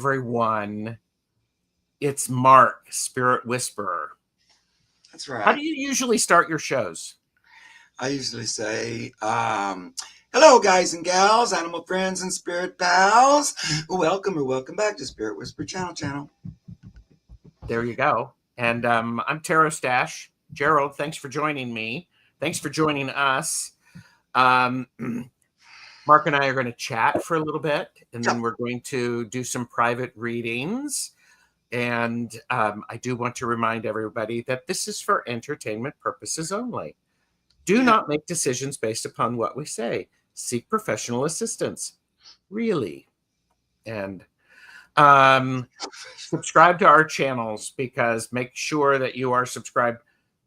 everyone. It's Mark, Spirit Whisperer. That's right. How do you usually start your shows? I usually say, hello, guys and gals, animal friends and spirit pals. Welcome or welcome back to Spirit Whisper Channel. There you go. And I'm Tarot Stash. Gerald, thanks for joining me. Thanks for joining us. Mark and I are going to chat for a little bit, and then we're going to do some private readings. And I do want to remind everybody that this is for entertainment purposes only. Do not make decisions based upon what we say. Seek professional assistance. Really. And subscribe to our channels, because make sure that you are subscribed.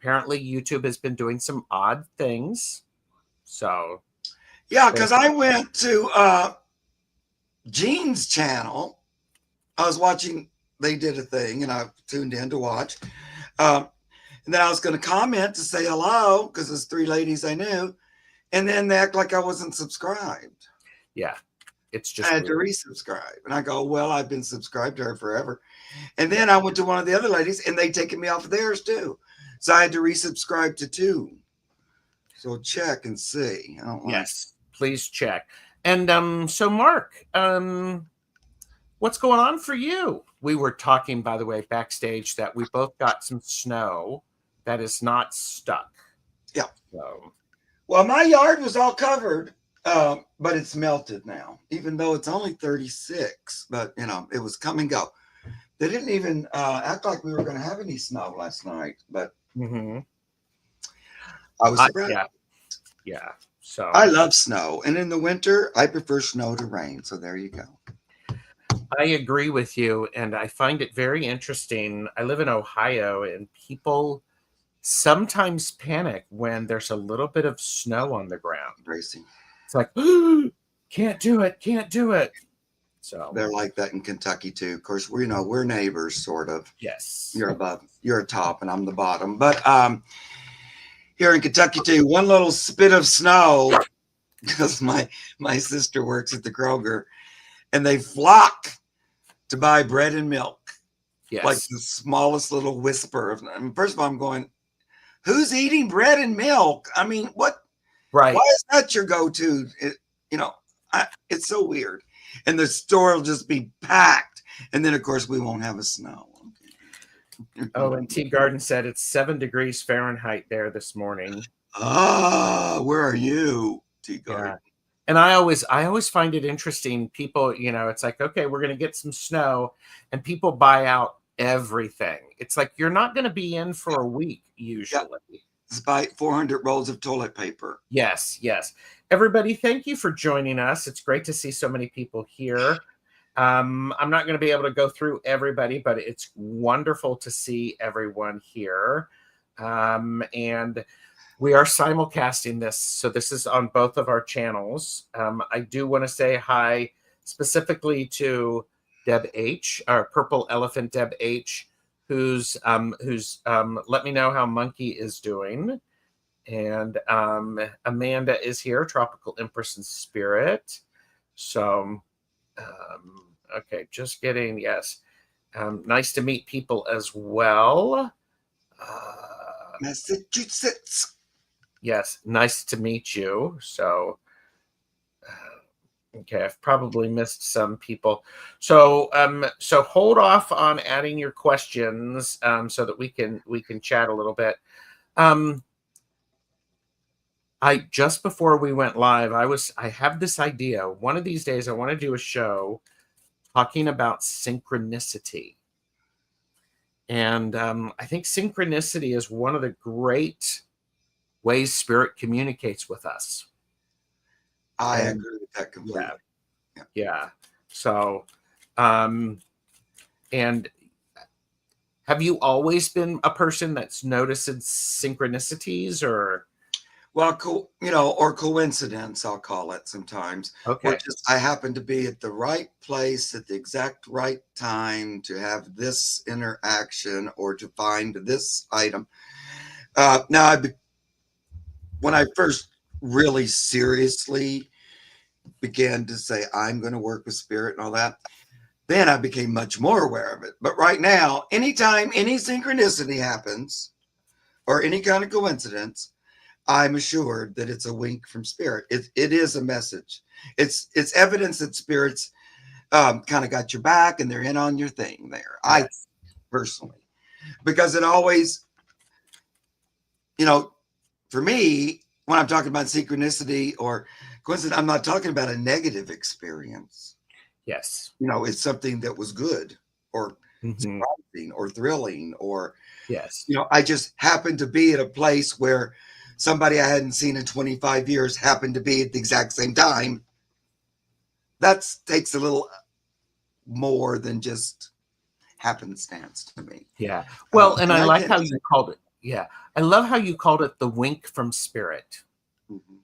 Apparently, YouTube has been doing some odd things. So, yeah, because I went to Jean's channel. I was watching, they did a thing, and I tuned in to watch. And then I was going to comment to say hello, because there's 3 ladies I knew. And then they act like I wasn't subscribed. Yeah. It's just I had to resubscribe. And I go, well, I've been subscribed to her forever. And then I went to one of the other ladies, and they'd taken me off of theirs too. So I had to resubscribe to 2. So check and see. Yes, please check. And so Mark, what's going on for you? We were talking, by the way, backstage, that we both got some snow that is not stuck. Yeah. So, well, my yard was all covered, but it's melted now, even though it's only 36. But, it was come and go. They didn't even act like we were going to have any snow last night, but I was surprised. Yeah. So I love snow. And in the winter, I prefer snow to rain. So there you go. I agree with you. And I find it very interesting. I live in Ohio, and people sometimes panic when there's a little bit of snow on the ground. Racing. It's like, can't do it. So they're like that in Kentucky too. Of course, we're neighbors, sort of. Yes. You're above, you're a top, and I'm the bottom. But here in Kentucky too, one little spit of snow, because my sister works at the Kroger, and they flock to buy bread and milk. Yes. Like the smallest little whisper of. I mean, first of all, I'm going, who's eating bread and milk? I mean, what? Right. Why is that your go-to? It's so weird. And the store will just be packed. And then, of course, we won't have a snow. Oh, and Tea Garden said it's 7 degrees Fahrenheit there this morning. Where are you, Tea Garden? Yeah. And I always find it interesting. People, it's like, okay, we're going to get some snow, and people buy out everything. It's like, you're not going to be in for a week usually. Yeah. It's buy 400 rolls of toilet paper. Yes. Everybody, thank you for joining us. It's great to see so many people here. I'm not going to be able to go through everybody, but it's wonderful to see everyone here. And we are simulcasting this, so this is on both of our channels. I do want to say hi specifically to Deb H, our Purple Elephant Deb H, who's let me know how Monkey is doing. And Amanda is here, Tropical Empress and Spirit. So, okay, just getting, yes. Nice to meet people as well. Massachusetts. Yes, nice to meet you. So, okay, I've probably missed some people. So, so hold off on adding your questions, so that we can chat a little bit. Just before we went live, I have this idea. One of these days, I want to do a show talking about synchronicity. And I think synchronicity is one of the great ways spirit communicates with us. I agree with that completely. Yeah. So, and have you always been a person that's noticed synchronicities, or? Well, or coincidence, I'll call it sometimes. Okay. Or just I happen to be at the right place at the exact right time to have this interaction or to find this item. Now, when I first really seriously began to say I'm going to work with spirit and all that, then I became much more aware of it. But right now, anytime any synchronicity happens or any kind of coincidence, I'm assured that it's a wink from spirit. It is a message. It's evidence that spirits kind of got your back and they're in on your thing there. I Yes. personally, because it always, you know, for me, when I'm talking about synchronicity or coincidence, I'm not talking about a negative experience. Yes. You know, it's something that was good or Mhm. surprising or thrilling, or, Yes. you know, I just happened to be at a place where somebody I hadn't seen in 25 years happened to be at the exact same time. That takes a little more than just happenstance to me. Yeah. Well, and And I I like tend how to you say, called it. Yeah. I love how you called it the wink from spirit. mhm,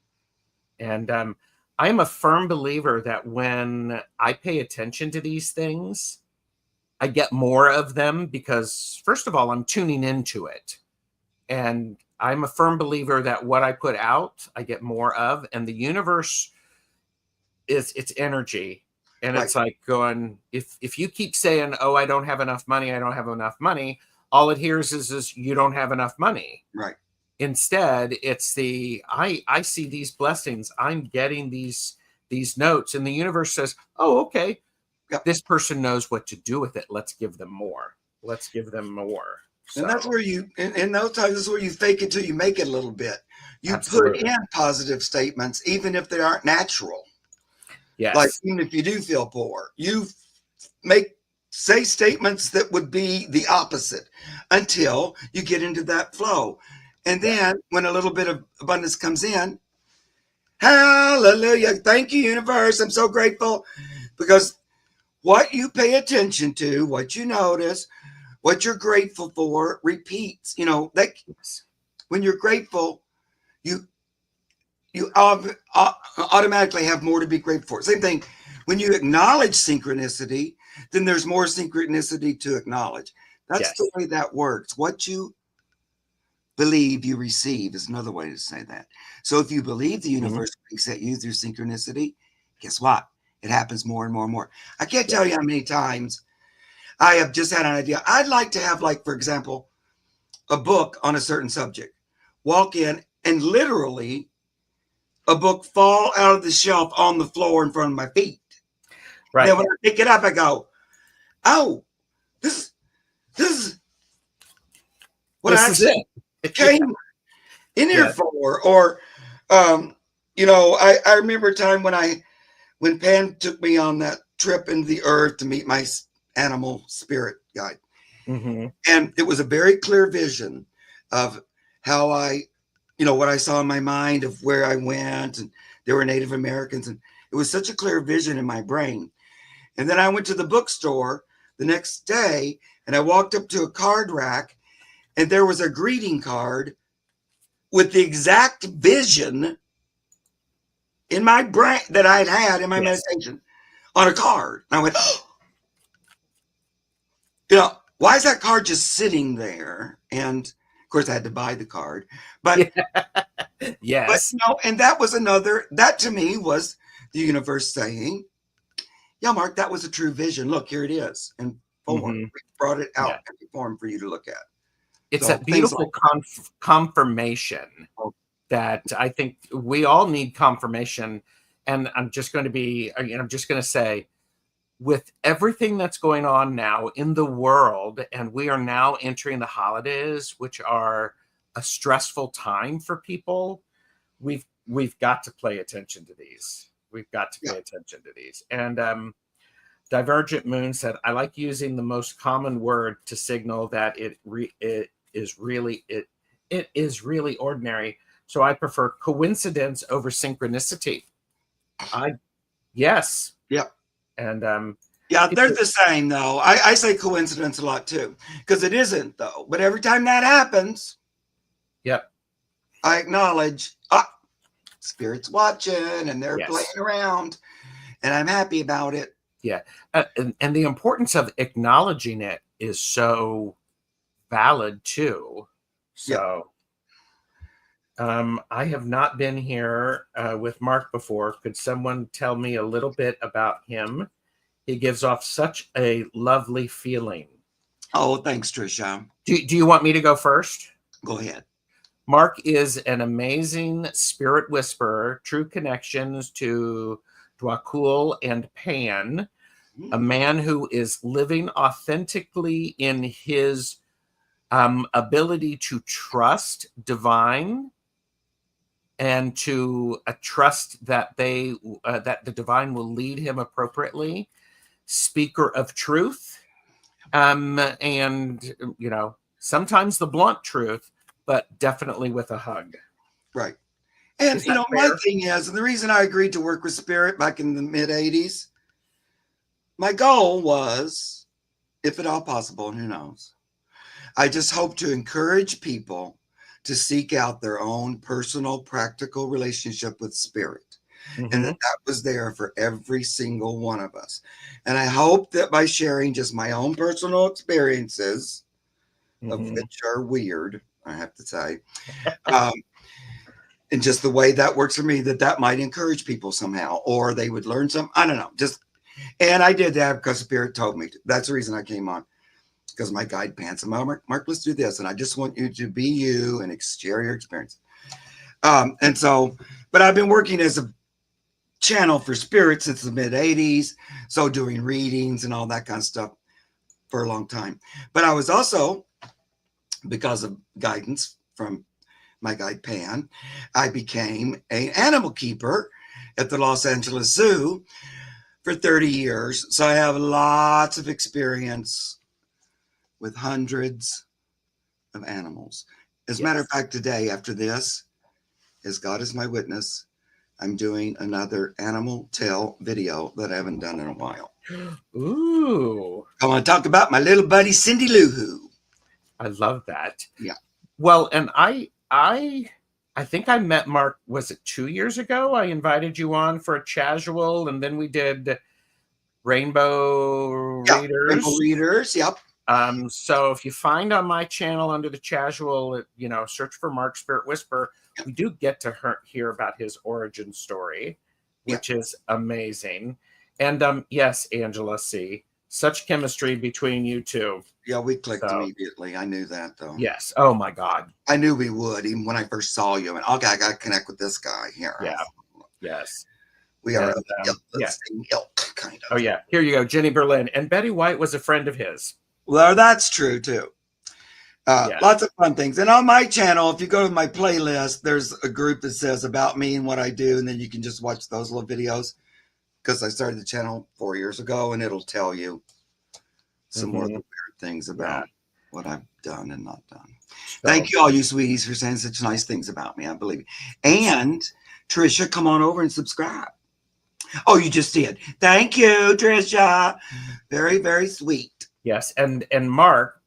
And I'm a firm believer that when I pay attention to these things, I get more of them because, first of all, I'm tuning into it. And I'm a firm believer that what I put out, I get more of. And the universe is its energy. And right, it's like going, if you keep saying, oh, I don't have enough money, I don't have enough money, all it hears is you don't have enough money. right. Instead, it's the I see these blessings, I'm getting these notes, and the universe says, oh, okay, Yep. this person knows what to do with it, let's give them more, let's give them more. And So that's where you, in those times, is where you fake it till you make it a little bit. You put absolutely. in positive statements, even if they aren't natural. Like, Yes. even if you do feel poor, you make say statements that would be the opposite until you get into that flow. And Yeah. then when a little bit of abundance comes in, hallelujah, thank you, universe. I'm so grateful, because what you pay attention to, what you notice, what you're grateful for repeats. You know, that Yes. when you're grateful, you automatically have more to be grateful for. Same thing when you acknowledge synchronicity, then there's more synchronicity to acknowledge. That's the Yes. way that works. What you believe, you receive is another way to say that. So if you believe the Mhm. universe winks at you through synchronicity, guess what? It happens more and more and more. I can't Yeah. tell you how many times I have just had an idea. I'd like to have, like, for example, a book on a certain subject. Walk in and literally a book fall out of the shelf on the floor in front of my feet. And then Right. when I pick it up, I go, "Oh, this this is what I This is actually it. Yeah. came in here Yes. for." Or, um, I remember a time when Pan took me on that trip into the earth to meet my animal spirit guide, Hmm. and it was a very clear vision of how what I saw in my mind of where I went, and there were Native Americans, and it was such a clear vision in my brain. And then I went to the bookstore the next day, and I walked up to a card rack, and there was a greeting card with the exact vision in my brain that I had in my Yes. meditation on a card. And I went, oh, why is that card just sitting there? And of course, I had to buy the card, but Yeah. Yes. and that to me was the universe saying, yeah, Mark, that was a true vision. Look, here it is in form. Hmm. We brought it Yeah. out in form for you to look at. It's a So things like beautiful confirmation that. that I think we all need confirmation. And I'm just going to say, with everything that's going on now in the world, and we are now entering the holidays, which are a stressful time for people, we've got to pay attention to these. We've got to Yeah, pay attention to these. And Divergent Moon said, I like using the most common word to signal that it is really ordinary. So I prefer coincidence over synchronicity. I Yes. yeah, And yeah. They're people, the same though. I say coincidence a lot too, because it isn't though. But every time that happens, yep. I acknowledge, spirit's watching and they're playing Yes. around, and I'm happy about it. Yeah. And the importance of acknowledging it is so valid too. Yeah. So I have not been here with Mark before. Could someone tell me a little bit about him He gives off such a lovely feeling. Oh, thanks, Trisha. Do you want me to go first? Go ahead. Mark is an amazing spirit whisperer, true connections to Djwhal and Pan, a man who is living authentically in his ability to trust divine and to trust that that the divine will lead him appropriately. Speaker of truth, and sometimes the blunt truth, but definitely with a hug. Right. And, Is that my fair? thing is, and the reason I agreed to work with Spirit back in the mid 80s, my goal was, if at all possible, and who knows, I just hope to encourage people to seek out their own personal, practical relationship with Spirit. And that was there for every single one of us. And I hope that by sharing just my own personal experiences, of which are weird, I have to say, and just the way that works for me, that might encourage people somehow, or they would learn some, I don't know, and I did that because Spirit told me to. That's the reason I came on, because my guide pants and Mark, let's do this. And I just want you to be you and share your experience. And so, but I've been working as a channel for Spirit since the mid 80s. So doing readings and all that kind of stuff for a long time. But I was also, because of guidance from my guide Pan, I became an animal keeper at the Los Angeles Zoo for 30 years. So I have lots of experience with hundreds of animals. As a matter of fact, today, after this, as God is my witness, I'm doing another animal tale video that I haven't done in a while. Ooh. I want to talk about my little buddy, Cindy Lou Who. I love that. Yeah. Well, and I think I met Mark, was it 2 years ago? I invited you on for a casual, and then we did Rainbow Readers. Rainbow Readers, yep. So if you find on my channel under the casual, search for Mark Spirit Whisper, we do get to hear about his origin story, which is amazing. And yes, Angela C., such chemistry between you two. Yeah, we clicked immediately. I knew that, though. Yes. Oh my God. I knew we would, even when I first saw you. And okay, I got to connect with this guy here. Yeah. Yes. We are the same ilk, kind of. Oh yeah. Here you go, Jenny Berlin. And Betty White was a friend of his. Well, that's true too. Lots of fun things. And on my channel, if you go to my playlist, there's a group that says about me and what I do. And then you can just watch those little videos, because I started the channel 4 years ago, and it'll tell you some more of the weird things about what I've done and not done. So, thank you, all you sweeties, for saying such nice things about me. I believe you. And Trisha, come on over and subscribe. Oh, you just did. Thank you, Trisha. Very, very sweet. Yes. And Mark,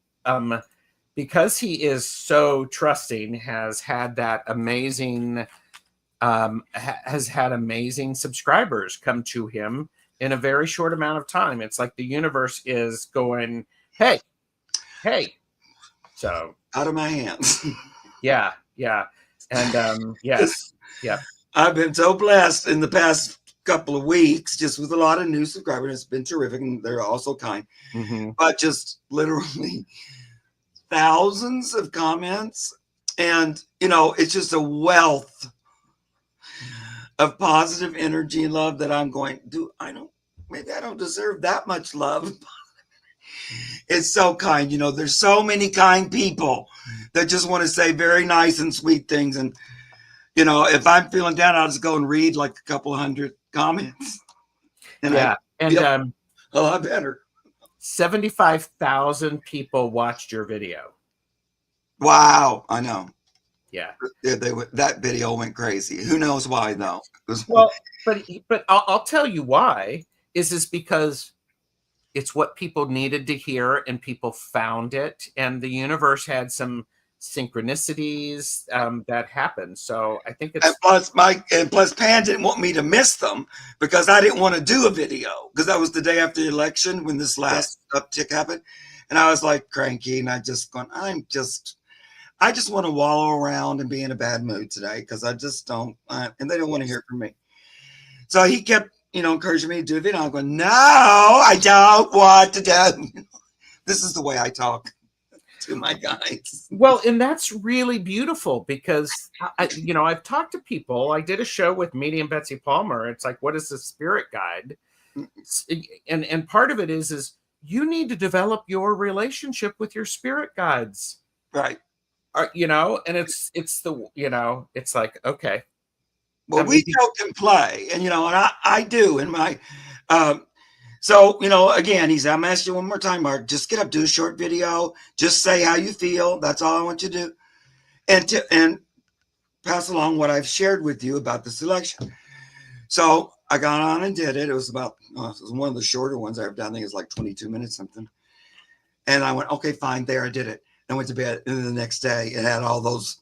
because he is so trusting, has had that amazing, has had amazing subscribers come to him in a very short amount of time. It's like the universe is going, hey. So out of my hands. Yeah. And yes. Yeah. I've been so blessed in the past couple of weeks, just with a lot of new subscribers. It's been terrific, and they're also kind. But just literally thousands of comments, and it's just a wealth of positive energy and love that I'm going, maybe I don't deserve that much love. It's so kind. There's so many kind people that just want to say very nice and sweet things. And if I'm feeling down, I'll just go and read like a couple of hundred comments. And I feel a lot better. 75,000 people watched your video. Wow. I know. Yeah. That video went crazy. Who knows why, though? Well, but I'll tell you why. Is because it's what people needed to hear, and people found it, and the universe had some synchronicities that happened. So I think it's plus Pan didn't want me to miss them, because I didn't want to do a video, because that was the day after the election when this last uptick happened, and I was like cranky, and I just want to wallow around and be in a bad mood today, because I just don't, and they don't want to hear from me. So he kept encouraging me to do a video. I'm going, no, I don't want to do. This is the way I talk to my guys. Well, and that's really beautiful because I've talked to people. I did a show with Medium Betsy Palmer. It's like, what is the spirit guide? And part of it is you need to develop your relationship with your spirit guides, right? And it's it's like, okay. Well, we joke and play, and I do in my. So, again, I'm asking you one more time, Mark. Just get up, do a short video. Just say how you feel. That's all I want you to do, and pass along what I've shared with you about the selection. So I got on and did it. It was about it was one of the shorter ones I've done. I think it's like 22 minutes something. And I went, okay, fine. There, I did it. I went to bed, and then the next day it had all those.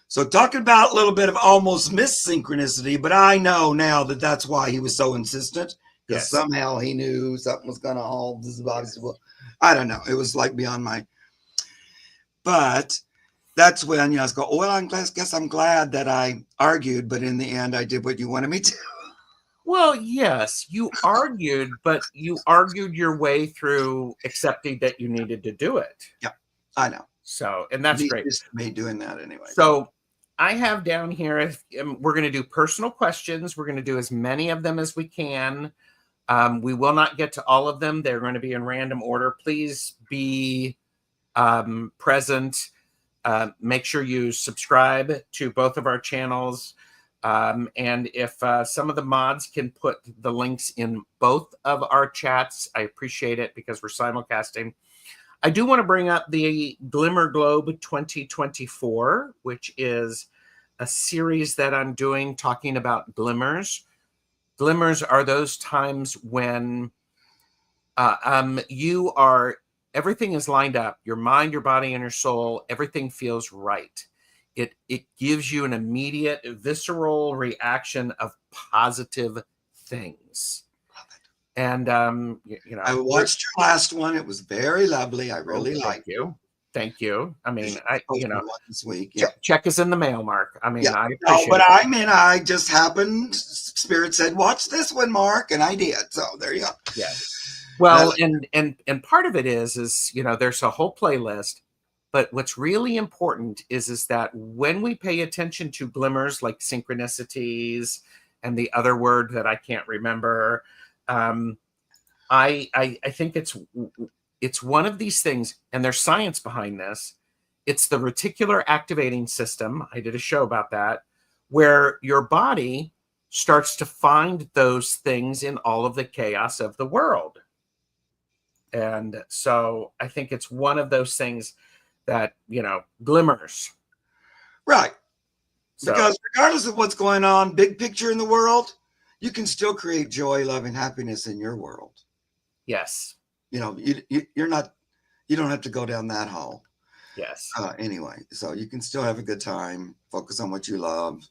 So talking about a little bit of almost missed synchronicity, but I know now that that's why he was so insistent, because somehow he knew something was going to hold his body. Well, I don't know. It was like beyond my. But that's when I was going, well, guess I'm glad that I argued, but in the end, I did what you wanted me to. Well, yes, you argued, but you argued your way through accepting that you needed to do it. Yeah, I know. So, and that's great. Just me doing that anyway. So I have down here, we're going to do personal questions. We're going to do as many of them as we can. We will not get to all of them. They're going to be in random order. Please be present. Make sure you subscribe to both of our channels. And if some of the mods can put the links in both of our chats, I appreciate it because we're simulcasting. I do want to bring up the Glimmer Globe 2024, which is a series that I'm doing talking about glimmers. Glimmers are those times when everything is lined up. Your mind, your body, and your soul, everything feels right. It gives you an immediate visceral reaction of positive things. And I watched your last one. It was very lovely. I really liked you. Thank you. I mean, this week. Check is in the mail, Mark. I mean, yeah. I appreciate but it. I just happened. Spirit said, "Watch this one, Mark," and I did. So there you go. Yeah. Well, and part of it is there's a whole playlist, but what's really important is that when we pay attention to glimmers like synchronicities and the other word that I can't remember. I think it's one of these things, and there's science behind this. It's the reticular activating system. I did a show about that, where your body starts to find those things in all of the chaos of the world. And so I think it's one of those things that, glimmers. Right. Because regardless of what's going on, big picture in the world, you can still create joy, love, and happiness in your world. Yes. You don't have to go down that hole. Yes. Anyway, so you can still have a good time, focus on what you love,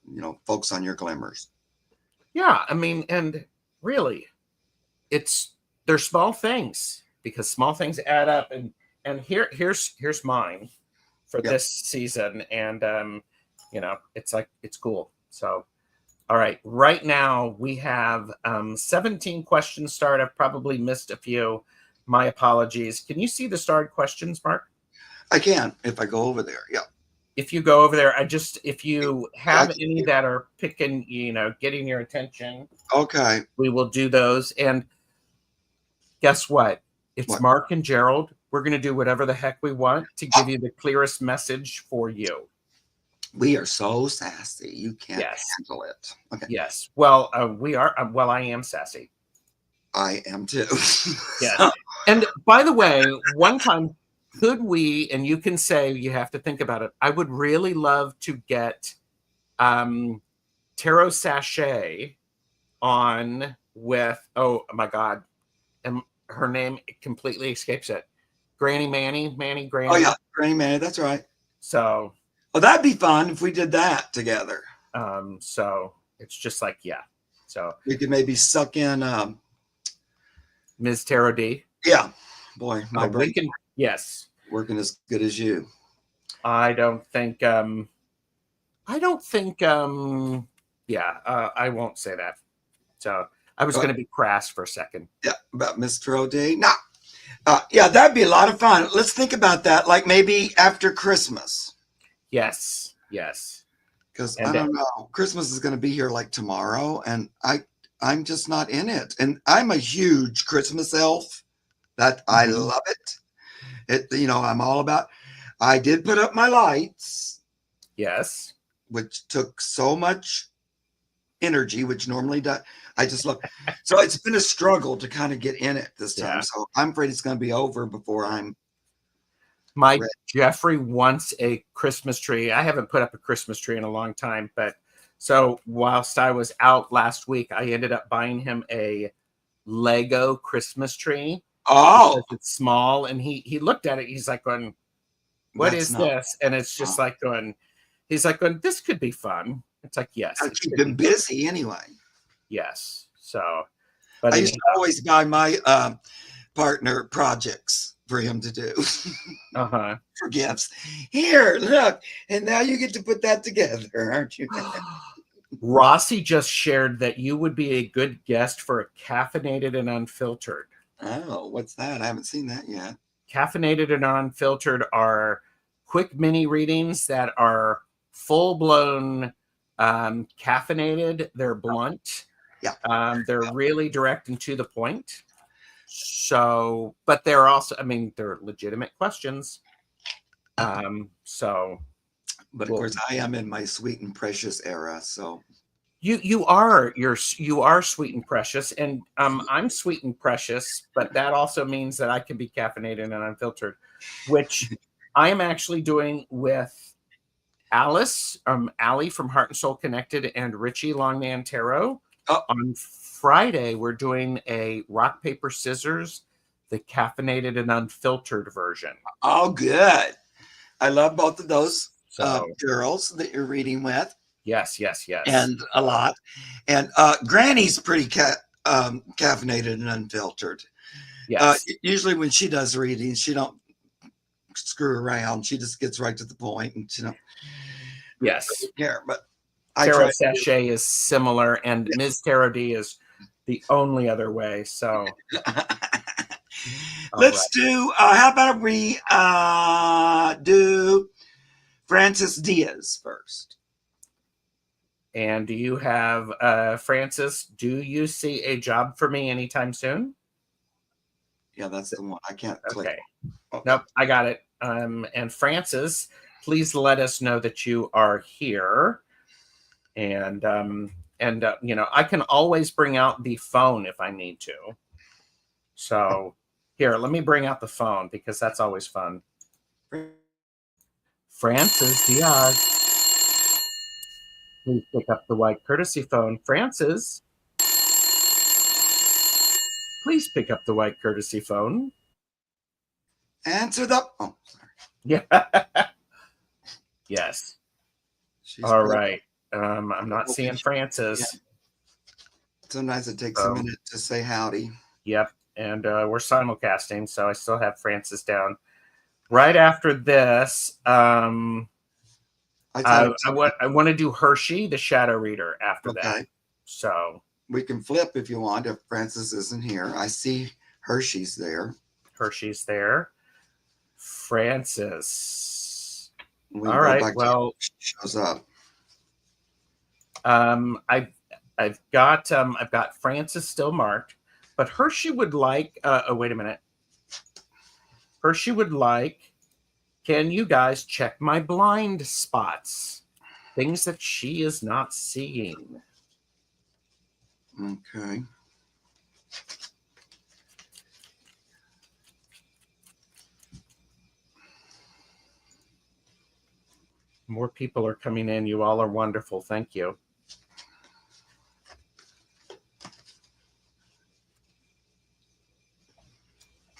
focus on your glimmers. Yeah. I mean, and really, they're small things because small things add up. And here's mine for this season. And, it's cool. So, all right. Right now we have 17 questions started. I've probably missed a few. My apologies. Can you see the starred questions, Mark? I can if I go over there. Yeah. If you go over there, if you have any that are picking, getting your attention. Okay. We will do those. And guess what? It's Mark and Gerald. We're going to do whatever the heck we want to give you the clearest message for you. We are so sassy. You can't handle it. Okay. Yes. Well, we are. Well, I am sassy. I am too. Yeah. And by the way, one time, could we, and you can say, you have to think about it. I would really love to get Tarot Sachet on with, oh my God. And her name completely escapes it. Granny. Oh yeah. Granny Manny. That's right. So. Oh, that'd be fun if we did that together. So it's just like, so we could maybe suck in Ms. Tarot D. Yeah. Boy, my brain. Yes. Working as good as you. I don't think I won't say that. So, I was going to be crass for a second. Yeah, about Mr. O'D. No. Yeah, that'd be a lot of fun. Let's think about that, like maybe after Christmas. Yes, yes. Because I And don't know, Christmas is going to be here like tomorrow, and I'm just not in it. And I'm a huge Christmas elf. That I love it. I'm all about. I did put up my lights, yes. which took so much energy, which normally does. I just love. So it's been a struggle to kind of get in it this time. Yeah. So I'm afraid it's going to be over before I'm. My Jeffrey wants a Christmas tree. I haven't put up a Christmas tree in a long time, but so whilst I was out last week, I ended up buying him a Lego Christmas tree. Oh, it's small, and he looked at it. He's like going, "What is this?" And it's just like going. He's like going, "This could be fun." It's like, yes, I keep him busy anyway. Yes. So, but I used to always buy my partner projects for him to do for gifts. Here, look, and now you get to put that together, aren't you? Rossi just shared that you would be a good guest for a caffeinated and unfiltered. Oh, what's that? I haven't seen that yet. Caffeinated and unfiltered are quick mini readings that are full-blown caffeinated. They're blunt. Yeah. They're really direct and to the point. So, but they're also, I mean, they're legitimate questions. But of course, I am in my sweet and precious era, so you are sweet and precious, and I'm sweet and precious, but that also means that I can be caffeinated and unfiltered, which I am actually doing with Alice, Allie from Heart and Soul Connected, and Richie Longman Tarot. On Friday, we're doing a rock, paper, scissors, the caffeinated and unfiltered version. Oh, good. I love both of those girls that you're reading with. Yes. And a lot. And Granny's pretty caffeinated and unfiltered. Yes. Usually when she does readings, she don't screw around. She just gets right to the point, and yes. Yeah, but Tarot Sachet is similar, and Ms. Tarot D is the only other way. So let's do. How about we do Francis Diaz first? And do you have Francis? Do you see a job for me anytime soon? Yeah, that's the one. I can't click. Okay. Nope, I got it. And Francis, please let us know that you are here. And I can always bring out the phone if I need to. So here, let me bring out the phone because that's always fun. Francis Diaz. Please pick up the white courtesy phone. Francis. Please pick up the white courtesy phone. Answer the. Oh, sorry. Yeah. Yes. All right. I'm not seeing Francis. Yeah. Sometimes it takes a minute to say howdy. Yep. And we're simulcasting, so I still have Francis down. Right after this, I want to do Hershey, the shadow reader, after that. So we can flip if you want. If Francis isn't here, I see Hershey's there. Hershey's there. Francis. All right. Well, shows up. I've got Francis still marked, but Hershey would like. Wait a minute. Hershey would like. Can you guys check my blind spots? Things that she is not seeing. Okay. More people are coming in. You all are wonderful. Thank you.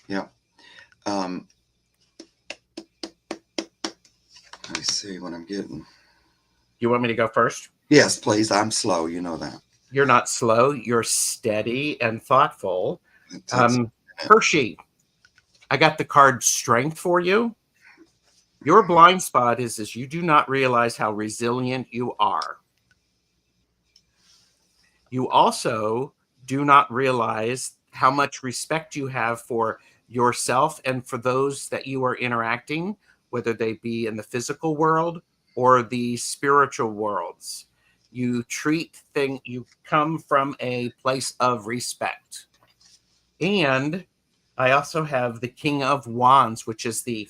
Yeah. Let me see what I'm getting. You want me to go first? Yes, please. I'm slow. You know that. You're not slow. You're steady and thoughtful. Hershey, I got the card Strength for you. Your blind spot is you do not realize how resilient you are. You also do not realize how much respect you have for yourself and for those that you are interacting, whether they be in the physical world or the spiritual worlds. You you come from a place of respect. And I also have the King of Wands, which is the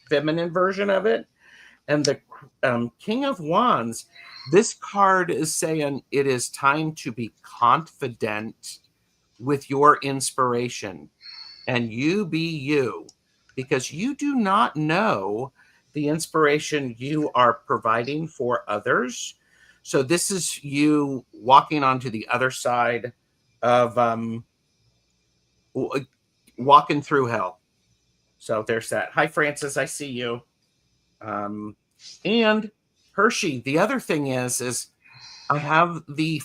feminine version of it. And the King of Wands, this card is saying it is time to be confident with your inspiration and you be you, because you do not know the inspiration you are providing for others. So this is you walking onto the other side of walking through hell. So there's that. Hi, Francis. I see you. Um, and Hershey, the other thing is I have the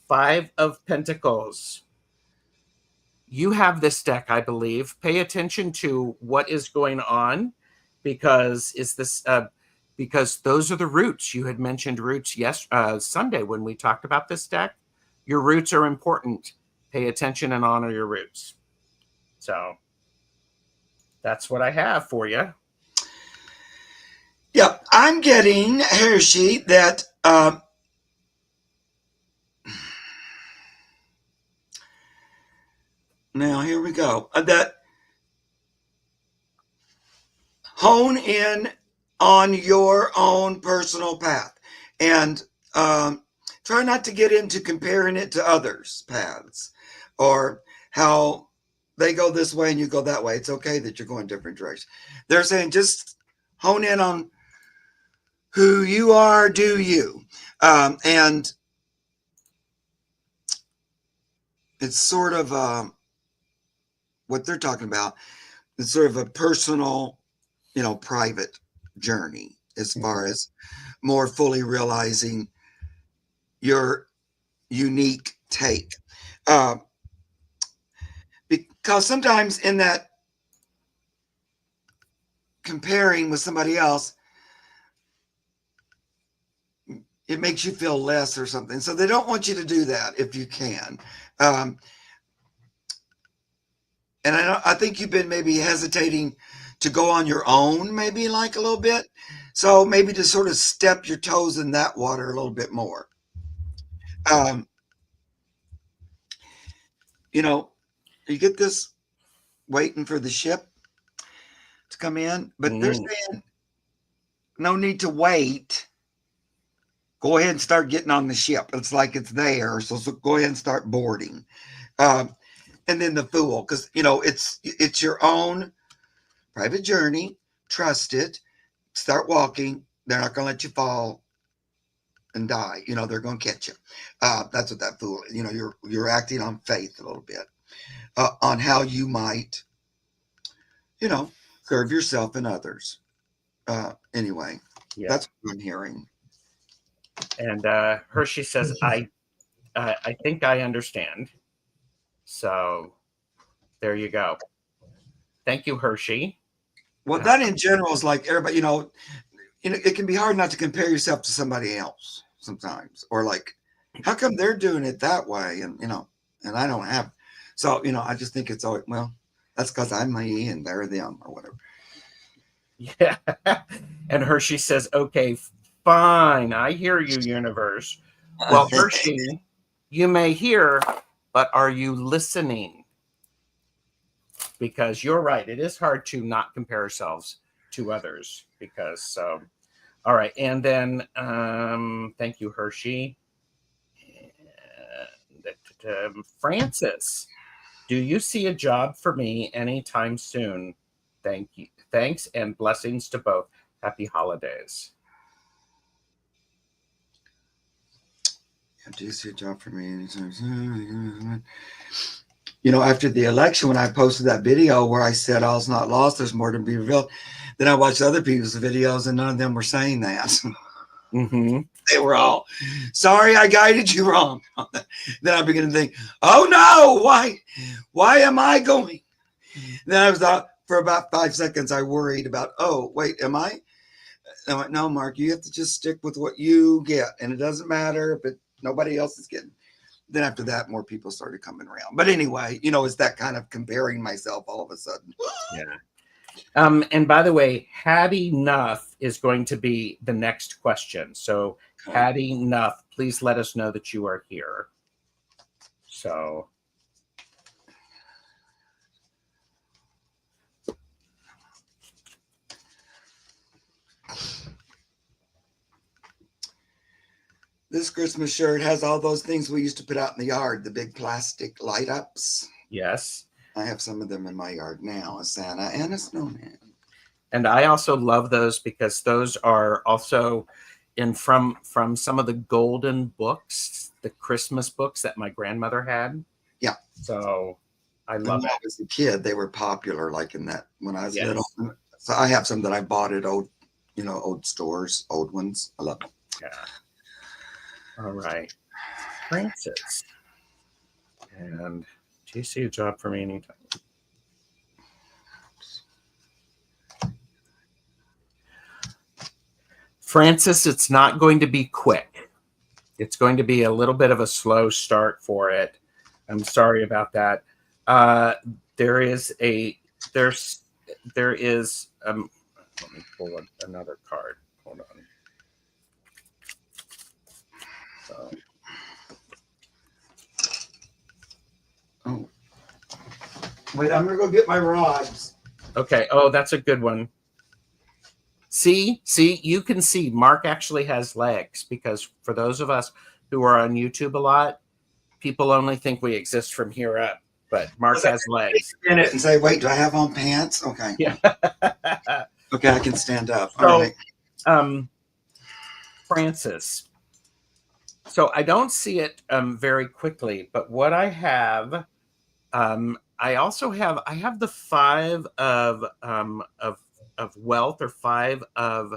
Five of Pentacles. You have this deck, I believe. Pay attention to what is going on, because because those are the roots. You had mentioned roots Sunday when we talked about this deck. Your roots are important. Pay attention and honor your roots. So that's what I have for you. Yeah, I'm getting, Hershey, that now here we go. That hone in on your own personal path, and try not to get into comparing it to others' paths or how they go this way and you go that way. It's okay that you're going different directions. They're saying just hone in on who you are, do you. And it's sort of what they're talking about. It's sort of a personal, private journey as far as more fully realizing your unique take. Because sometimes in that comparing with somebody else, it makes you feel less or something. So they don't want you to do that if you can. And I think you've been maybe hesitating to go on your own, maybe like a little bit. So maybe to sort of step your toes in that water a little bit more. You get this waiting for the ship to come in, but they're saying no need to wait. Go ahead and start getting on the ship. It's like it's there. So go ahead and start boarding. And then the Fool, because, it's your own private journey. Trust it. Start walking. They're not going to let you fall and die. They're going to catch you. That's what that Fool, you're acting on faith a little bit on how you might, serve yourself and others. Anyway, that's what I'm hearing. And Hershey says, I think I understand. So there you go. Thank you, Hershey. Well, that in general is like everybody, it can be hard not to compare yourself to somebody else sometimes, or like, how come they're doing it that way? And, and I don't have. So, I just think it's always, well, that's because I'm me and they're them or whatever. Yeah. And Hershey says, okay, fine. I hear you, universe. Well, Hershey, you may hear, but are you listening? Because you're right. It is hard to not compare ourselves to others because, all right. And then, thank you, Hershey. Francis, do you see a job for me anytime soon? Thank you. Thanks and blessings to both. Happy holidays. Do you see a job for me anytime soon? After the election, when I posted that video where I said all's not lost, there's more to be revealed, then I watched other people's videos and none of them were saying that. Mm-hmm. They were all, sorry, I guided you wrong. Then I began to think, oh no, why am I going? Then I was out for about 5 seconds. I worried about, oh, wait, am I? And I went, no, Mark, you have to just stick with what you get. And it doesn't matter if nobody else is getting. then after that, more people started coming around. But anyway, it's that kind of comparing myself all of a sudden. Yeah. And by the way, Hattie Nuff is going to be the next question. So Okay. Hattie Nuff, please let us know that you are here. So. This Christmas shirt has all those things we used to put out in the yard, the big plastic light ups. Yes. I have some of them in my yard now, a Santa and a snowman. And I also love those because those are also from some of the golden books, the Christmas books that my grandmother had. Yeah. So I love it. When I was a kid, they were popular, like in that when I was Yes. little. So I have some that I bought at old stores, old ones. I love them. Yeah. All right. Francis. And do you see a job for me anytime? Francis, it's not going to be quick. It's going to be a little bit of a slow start for it. I'm sorry about that. There is let me pull another card. Hold on. So. Oh. Wait, I'm going to go get my rods. Okay. Oh, that's a good one. See, you can see Mark actually has legs, because for those of us who are on YouTube a lot, people only think we exist from here up, but Mark has legs. In it and say, wait, do I have on pants? Okay. Yeah. Okay, I can stand up. So, all right. Francis. So I don't see it very quickly, but what I have, I have the 5 of wealth, or 5 of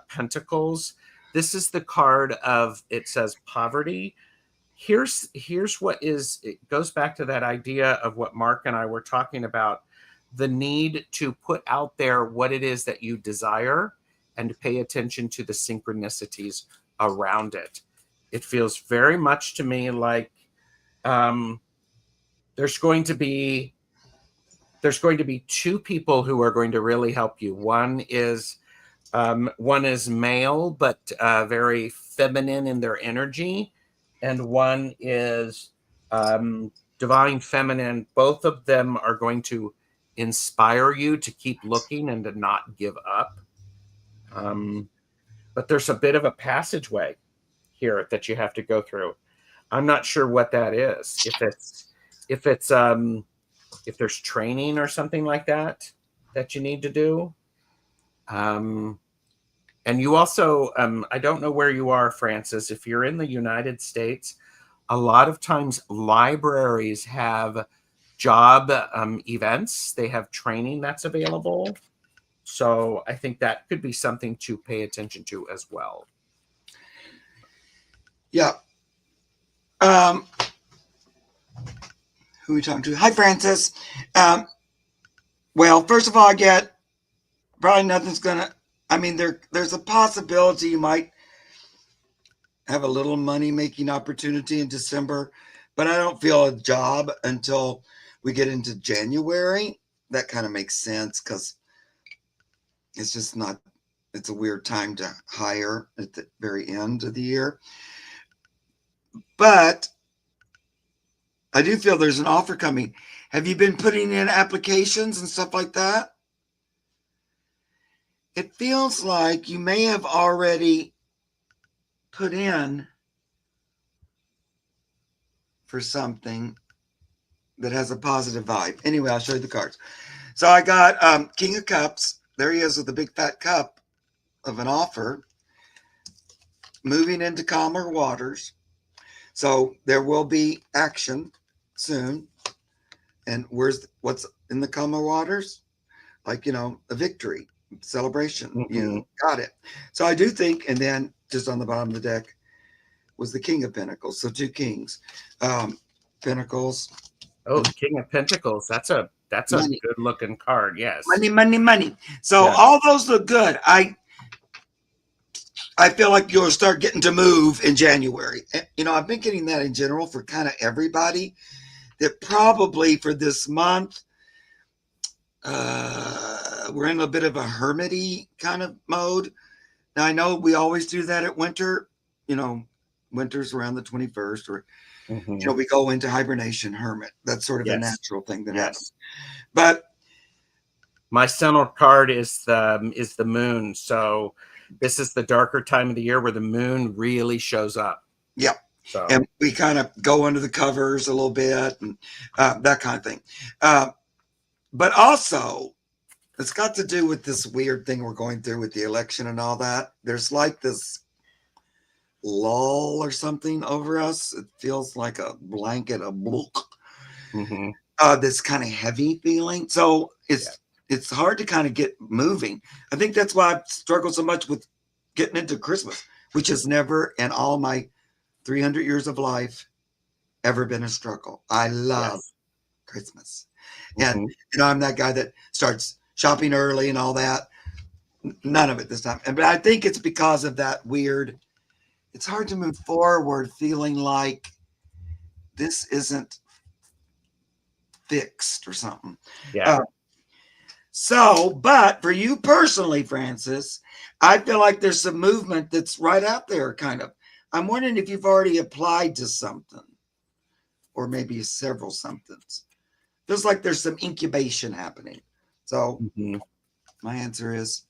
pentacles. This is the card of, it says poverty. Here's what it goes back to that idea of what Mark and I were talking about, the need to put out there what it is that you desire and to pay attention to the synchronicities around it. It feels very much to me like there's going to be 2 people who are going to really help you. One is male, but very feminine in their energy, and one is divine feminine. Both of them are going to inspire you to keep looking and to not give up. But there's a bit of a passageway here that you have to go through. I'm not sure what that is. If there's training or something like that you need to do. And you also, I don't know where you are, Francis. If you're in the United States, a lot of times libraries have job events. They have training that's available. So I think that could be something to pay attention to as well. Yeah. Who are we talking to? Hi, Francis. Well, first of all, I get probably nothing's gonna. I mean, there's a possibility you might have a little money-making opportunity in December, but I don't feel a job until we get into January. That kind of makes sense because it's just not. It's a weird time to hire at the very end of the year. But I do feel there's an offer coming. Have you been putting in applications and stuff like that? It feels like you may have already put in for something that has a positive vibe. Anyway, I'll show you the cards. So I got King of Cups. There he is with a big fat cup of an offer. Moving into calmer waters. So there will be action soon. And what's in the calmer waters? Like, a victory, celebration. Mm-hmm. You got it. So I do think, and then just on the bottom of the deck was the King of Pentacles. So 2 kings. Pentacles. Oh, King of Pentacles. That's a Money. good looking card. Yes. Money. So all those look good. I I feel like you'll start getting to move in January. You know, I've been getting that in general for kind of everybody, that probably for this month, we're in a bit of a hermity kind of mode. Now, I know we always do that at winter. You know, winter's around the 21st, or, you know, we go into hibernation, hermit. That's sort of a natural thing that happens. But my central card is the moon. So this is the darker time of the year where the moon really shows up. Yeah. So. And we kind of go under the covers a little bit and that kind of thing. But also, it's got to do with this weird thing we're going through with the election and all that. There's like this lull or something over us. It feels like a blanket, a book. This kind of heavy feeling. So it's hard to kind of get moving. I think that's why I've struggled so much with getting into Christmas, which has never in all my 300 years of life ever been a struggle. I love Christmas. And, you know, I'm that guy that starts shopping early and all that. None of it this time. But I think it's because of that weird, it's hard to move forward feeling like this isn't fixed or something. So, but for you personally, Francis, I feel like there's some movement that's right out there, kind of. I'm wondering if you've already applied to something, or maybe several somethings. Feels like there's some incubation happening. So my answer is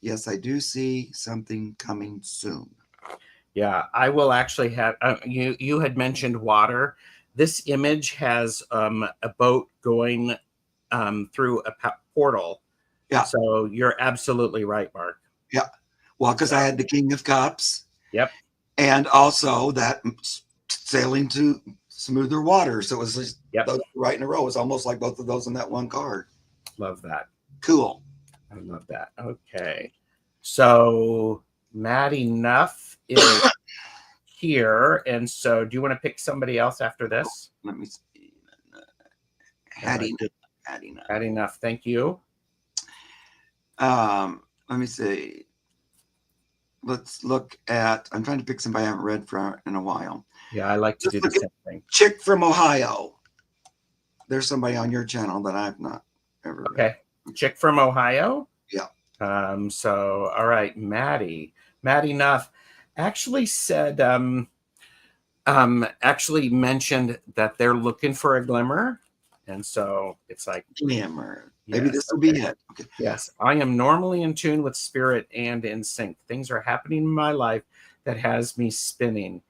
yes, I do see something coming soon. Yeah, I will actually have, you had mentioned water. This image has a boat going through a portal. Yeah. So you're absolutely right, Mark. Yeah. Well, because I had the King of Cups. Yep. And also that sailing to smoother water. So it was just those right in a row. It was almost like both of those in that one card. Love that. Cool. I love that. Okay. So Maddie Nuff is here. And so do you want to pick somebody else after this? Let me see. Hattie Nuff. Thank you. Let me see. Let's look at, I'm trying to pick somebody I haven't read for in a while. Yeah, I like to do the same thing. Chick from Ohio. There's somebody on your channel that I've not ever read. Chick from Ohio? Yeah. So, all right, Maddie Nuff actually said, actually mentioned that they're looking for a glimmer. And so it's like glimmer. Maybe this will be it. Okay. Yes. I am normally in tune with spirit and in sync. Things are happening in my life that has me spinning.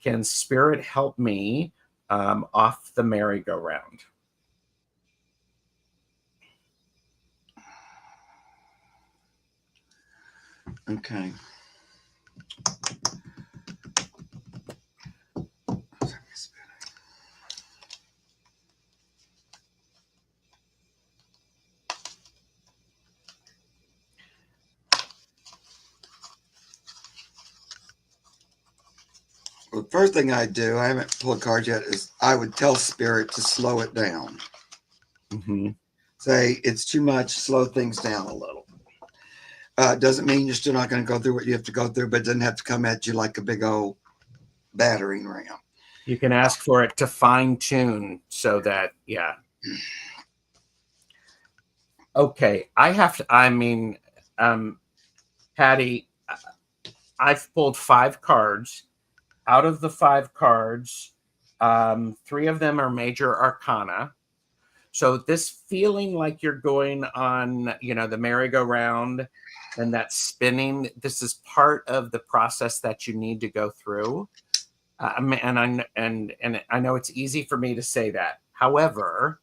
Can spirit help me off the merry-go-round? Okay. Well, the first thing I do, I haven't pulled a card yet, is I would tell spirit to slow it down. Say it's too much, slow things down a little. Doesn't mean you're still not going to go through what you have to go through, but it doesn't have to come at you like a big old battering ram. You can ask for it to fine tune so that, Okay. Patty, I've pulled 5 cards. Out of the 5 cards, 3 of them are major arcana. So this feeling like you're going on, the merry-go-round and that spinning, this is part of the process that you need to go through. And I know it's easy for me to say that. However,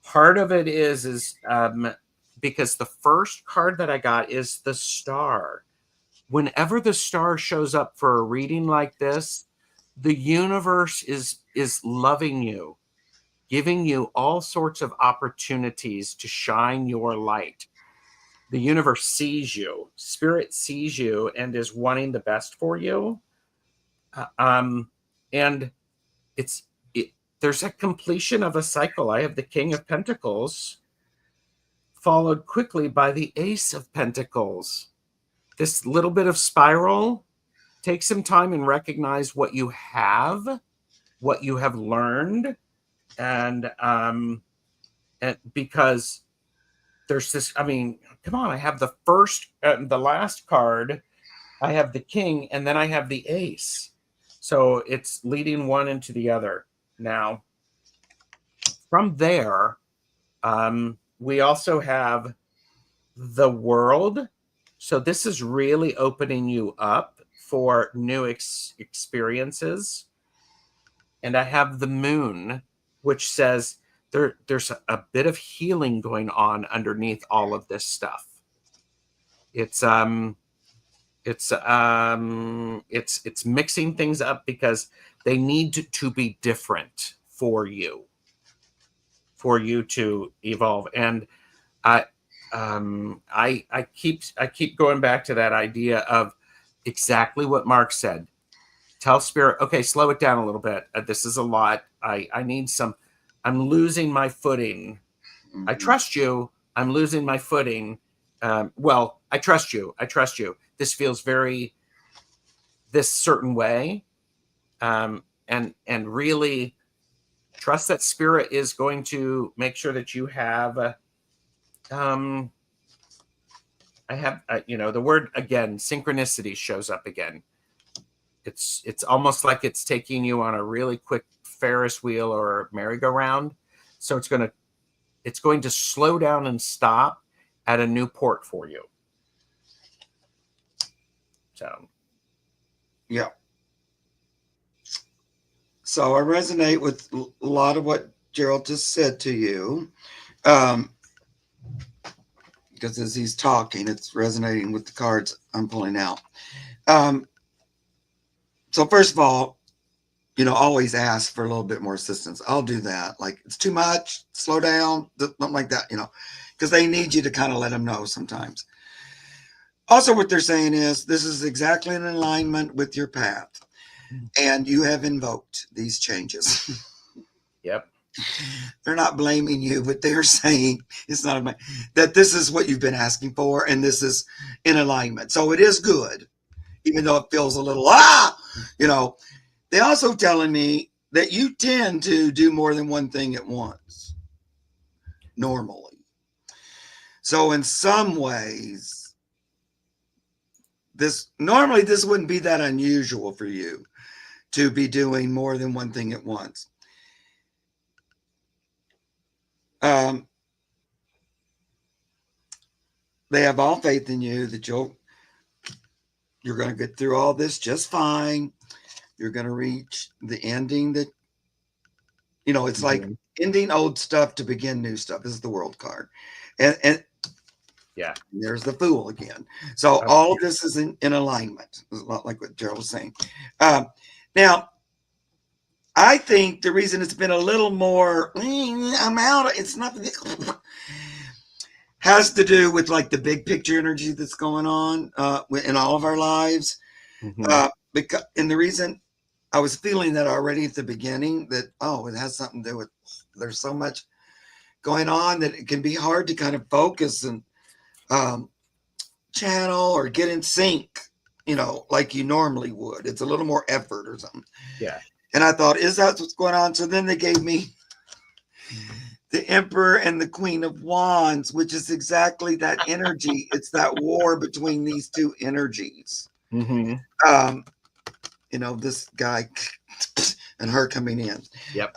part of it is because the first card that I got is the star. Whenever the star shows up for a reading like this, the universe is loving you, giving you all sorts of opportunities to shine your light. The universe sees you, spirit sees you, and is wanting the best for you. And there's a completion of a cycle. I have the King of Pentacles, followed quickly by the Ace of Pentacles. this little bit of spiral, take some time and recognize what you have learned, and because there's this, I mean, come on, I have the last card, I have the king, and then I have the ace. So it's leading one into the other. Now, from there, we also have the world. So this is really opening you up for new experiences. And I have the moon, which says there's a bit of healing going on underneath all of this stuff. It's mixing things up because they need to be different for you to evolve. And I keep going back to that idea of exactly what Mark said. Tell spirit, okay, slow it down a little bit. This is a lot. I need some. I'm losing my footing. I trust you. I'm losing my footing. Well, I trust you. This feels very this certain way, and really trust that spirit is going to make sure that you have. I have, the word again, synchronicity shows up again. It's almost like it's taking you on a really quick Ferris wheel or merry-go-round. So it's going to slow down and stop at a new port for you. So, yeah. So I resonate with a lot of what Gerald just said to you. Because as he's talking, it's resonating with the cards I'm pulling out. So first of all, always ask for a little bit more assistance. I'll do that. Like, it's too much, slow down, something like that, because they need you to kind of let them know sometimes. Also, what they're saying is this is exactly in alignment with your path, and you have invoked these changes. Yep. They're not blaming you, but they're saying it's not that this is what you've been asking for, and this is in alignment. So it is good, even though it feels a little, They also telling me that you tend to do more than one thing at once, normally. So in some ways, this wouldn't be that unusual for you to be doing more than one thing at once. They have all faith in you that you're going to get through all this just fine. You're going to reach the ending that, it's like ending old stuff to begin new stuff. This is the world card. And yeah, there's the Fool again. So all of this is in alignment. It's a lot like what Gerald was saying. Now, I think the reason it's been a little more, I'm out, it's not, has to do with like the big picture energy that's going on in all of our lives. Because, and the reason I was feeling that already at the beginning, that, it has something to do with, there's so much going on that it can be hard to kind of focus and channel or get in sync, like you normally would. It's a little more effort or something. Yeah. And I thought, is that what's going on? So then they gave me the Emperor and the Queen of Wands, which is exactly that energy. It's that war between these two energies. This guy and her coming in. Yep.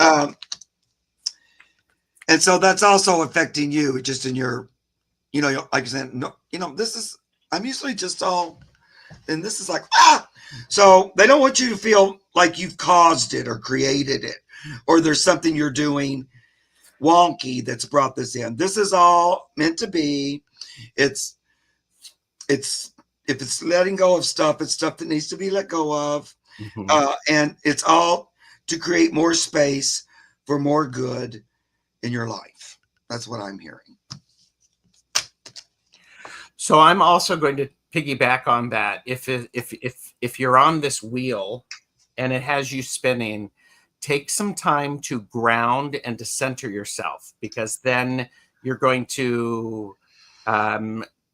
And so that's also affecting you just in your, like I said, no, this is, I'm usually just all, and this is like, so they don't want you to feel like you've caused it or created it, or there's something you're doing wonky that's brought this in. This is all meant to be. It's if it's letting go of stuff, it's stuff that needs to be let go of. And it's all to create more space for more good in your life. That's what I'm hearing. So I'm also going to piggyback on that. If you're on this wheel and it has you spinning, take some time to ground and to center yourself, because then you're going to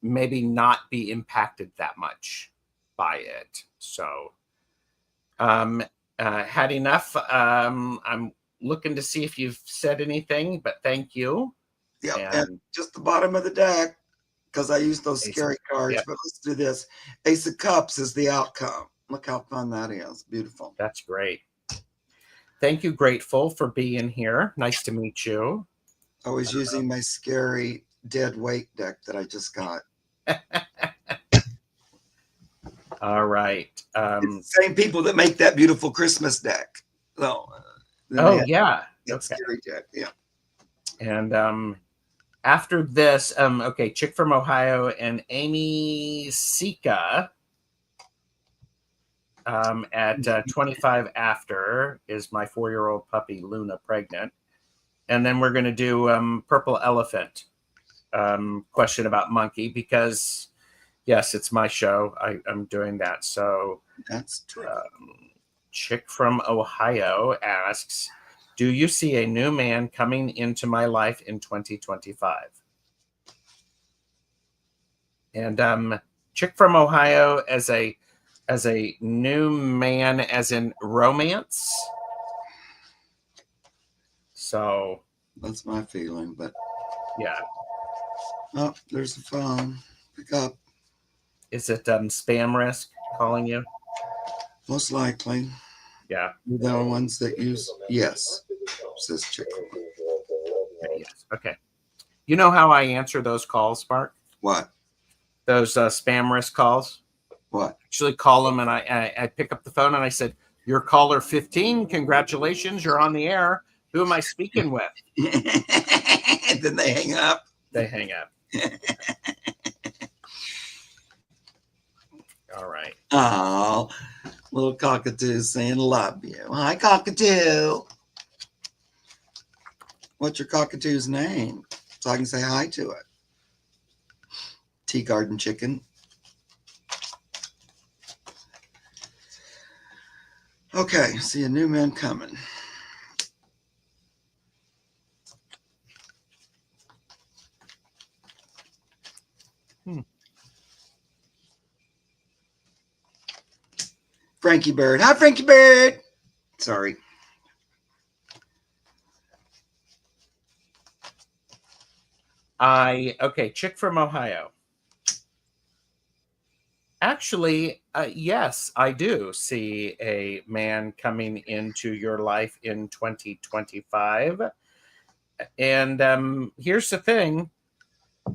maybe not be impacted that much by it. So had enough. I'm looking to see if you've said anything, but thank you. Yep, and just the bottom of the deck, because I used those scary cards. Yep. But let's do this. Ace of Cups is the outcome. Look how fun that is. Beautiful. That's great. Thank you, Grateful, for being here. Nice to meet you. I was using my scary dead weight deck that I just got. All right. It's the same people that make that beautiful Christmas deck. So, oh, yeah. That scary deck. Yeah. And after this, okay, Chick from Ohio and Amy Sika at 25 after is my 4-year-old puppy, Luna, pregnant. And then we're going to do Purple Elephant question about monkey because, yes, it's my show. I'm doing that. So that's true. Chick from Ohio asks, do you see a new man coming into my life in 2025? And Chick from Ohio as a new man, as in romance. So that's my feeling, but yeah. Oh, there's the phone. Pick up. Is it spam risk calling you? Most likely. Yeah. The ones that use yes, says Chick. Yes. Okay. You know how I answer those calls, Mark? What? Those spam risk calls? What? Actually call them and I pick up the phone and I said, you're caller 15. Congratulations. You're on the air. Who am I speaking with? Then they hang up. They hang up. All right. Oh, little cockatoo saying love you. Hi, cockatoo. What's your cockatoo's name? So I can say hi to it. Tea Garden Chicken. Okay, see a new man coming. Frankie Bird. Hi, Frankie Bird. Sorry. Okay, Chick from Ohio. Actually, yes, I do see a man coming into your life in 2025. And here's the thing.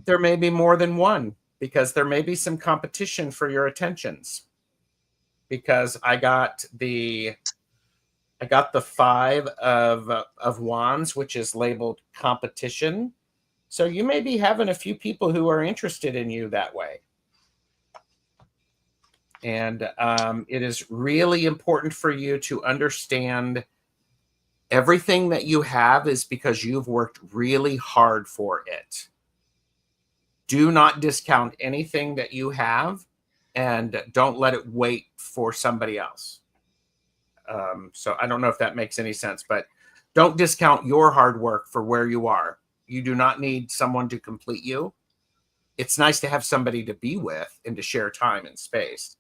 There may be more than one because there may be some competition for your attentions. Because I got the 5 of wands, which is labeled competition. So you may be having a few people who are interested in you that way. And it is really important for you to understand everything that you have is because you've worked really hard for it. Do not discount anything that you have and don't let it wait for somebody else. So I don't know if that makes any sense, but don't discount your hard work for where you are. You do not need someone to complete you. It's nice to have somebody to be with and to share time and space.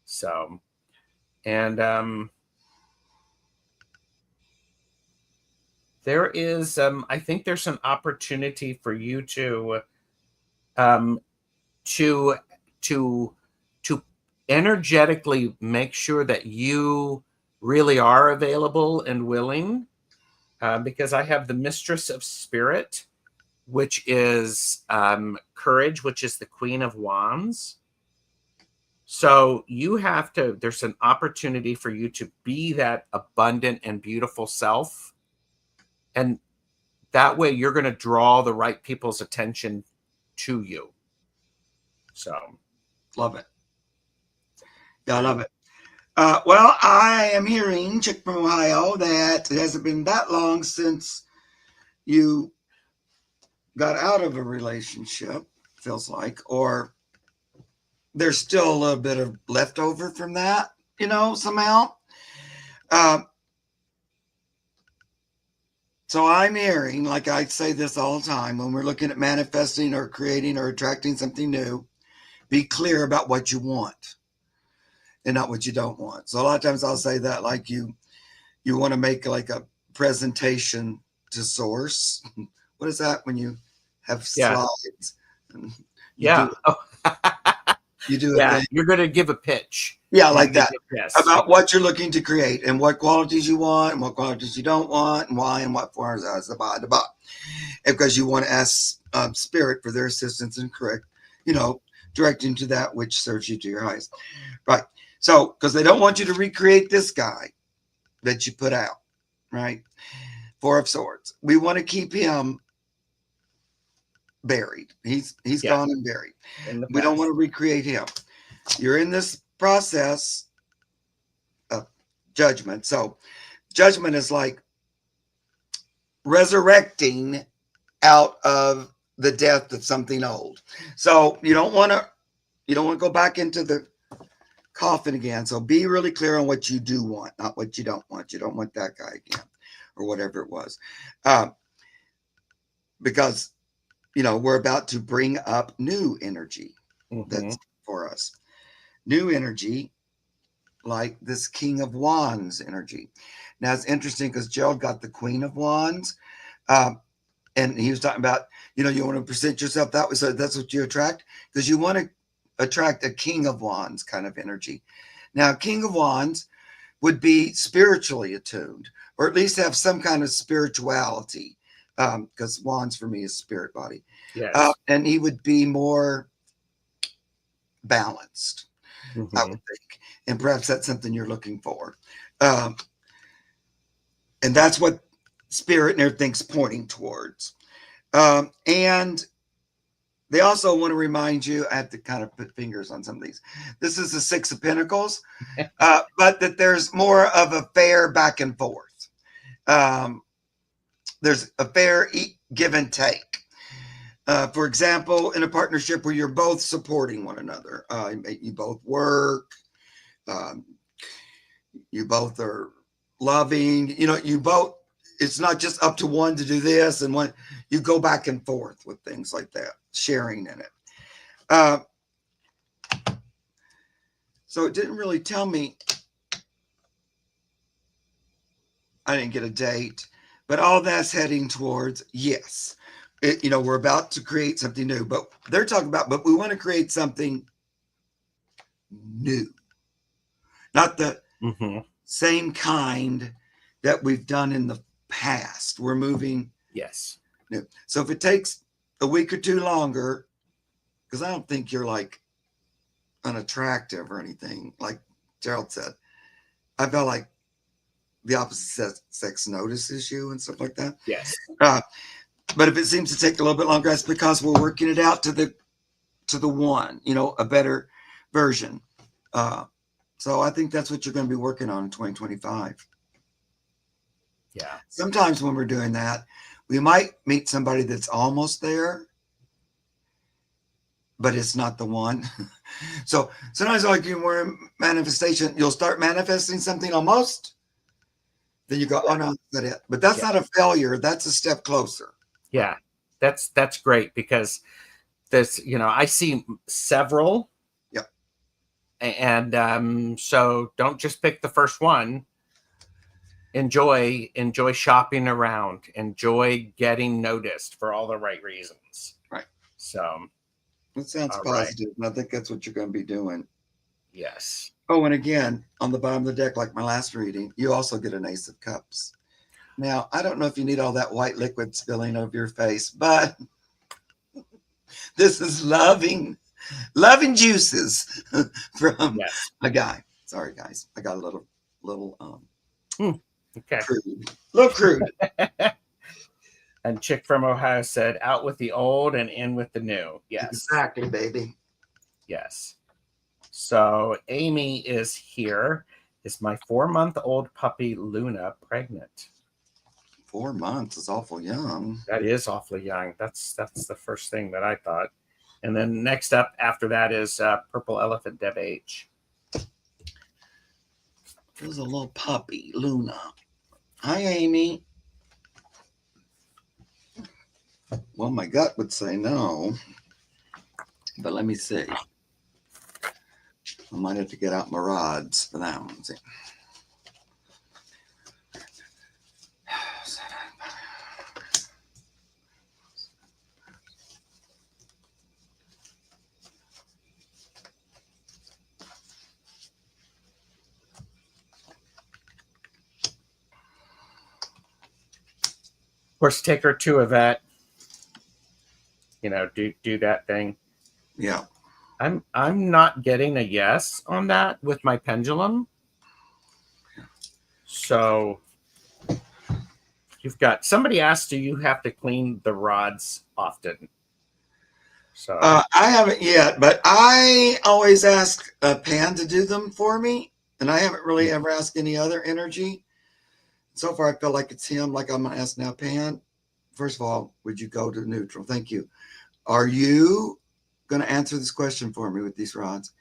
So, and there is, I think there's an opportunity for you to energetically make sure that you really are available and willing, because I have the Mistress of Spirit, which is courage, which is the Queen of Wands. So you have to, there's an opportunity for you to be that abundant and beautiful self. And that way you're going to draw the right people's attention to you. So. Love it. Yeah, I love it. Well, I am hearing, Chick from Ohio, that it hasn't been that long since you got out of a relationship, feels like, or there's still a little bit of leftover from that, so So I'm hearing, like I say this all the time, when we're looking at manifesting or creating or attracting something new, be clear about what you want and not what you don't want. So a lot of times I'll say that, like you want to make like a presentation to source. What is that when you have Yeah. slides? And you Yeah. do Oh, you do a yeah. thing. You're going to give a pitch. Yeah, You're like gonna that. yes. About what you're looking to create and what qualities you want and what qualities you don't want and why and what forms about. Because you want to ask spirit for their assistance and correct, directing to that which serves you to your highest. Right. So, because they don't want you to recreate this guy that you put out, right? Four of Swords. We want to keep him buried. He's gone and buried. We don't want to recreate him. You're in this process of judgment. So judgment is like resurrecting out of the death of something old. So you don't want to go back into the coffin again. So be really clear on what you do want, not what you don't want. You don't want that guy again or whatever it was. Because, we're about to bring up new energy that's for us. New energy, like this King of Wands energy. Now, it's interesting because Gerald got the Queen of Wands. And he was talking about, you want to present yourself that way. So that's what you attract, because you want to attract a King of Wands kind of energy. Now, King of Wands would be spiritually attuned, or at least have some kind of spirituality, because Wands for me is spirit body. Yes. And he would be more balanced, I would think. And perhaps that's something you're looking for. And that's what spirit and everything's pointing towards. And they also want to remind you, I have to kind of put fingers on some of these. This is the Six of Pentacles, but that there's more of a fair back and forth. There's a fair give and take. For example, in a partnership where you're both supporting one another, you both work, you both are loving, you both, it's not just up to one to do this and one, you go back and forth with things like that, sharing in it. So it didn't really tell me, I didn't get a date, but all that's heading towards, yes, we're about to create something new, but they're talking about, but we want to create something new, not the same kind that we've done in the past. We're moving. Yes. New. So if it takes a week or two longer, because I don't think you're like unattractive or anything, like Gerald said, I felt like the opposite sex notices you and stuff like that. Yes. But if it seems to take a little bit longer, that's because we're working it out to the one, a better version. So I think that's what you're going to be working on in 2025. Yeah. Sometimes when we're doing that, we might meet somebody that's almost there, but it's not the one. So sometimes like you're in manifestation, you'll start manifesting something almost, then you go, oh no, that's it. But that's not a failure. That's a step closer. Yeah. That's great, because this, I see several. Yep. And so don't just pick the first one. Enjoy shopping around, enjoy getting noticed for all the right reasons. Right. So that sounds positive. Right. And I think that's what you're going to be doing. Yes. Oh, and again, on the bottom of the deck, like my last reading, you also get an Ace of Cups. Now, I don't know if you need all that white liquid spilling over your face, but this is loving juices from a guy. Sorry, guys. I got a little okay. Crude. A little crude. And Chick from Ohio said, out with the old and in with the new. Yes. Exactly, baby. Yes. So Amy is here. Is my 4-month-old puppy Luna pregnant? 4 months is awful young. That is awfully young. That's the first thing that I thought. And then next up after that is Purple Elephant Deb H. It was a little puppy, Luna. Hi, Amy. Well, my gut would say no, but let me see. I might have to get out my rods for that one. See. Of course, take her to a vet. Do that thing. Yeah. I'm not getting a yes on that with my pendulum. So you've got somebody asked, do you have to clean the rods often? So I haven't yet, but I always ask Pan to do them for me, and I haven't really ever asked any other energy. So far, I feel like it's him. Like I'm gonna ask now, Pan. First of all, would you go to neutral? Thank you. Are you going to answer this question for me with these rods?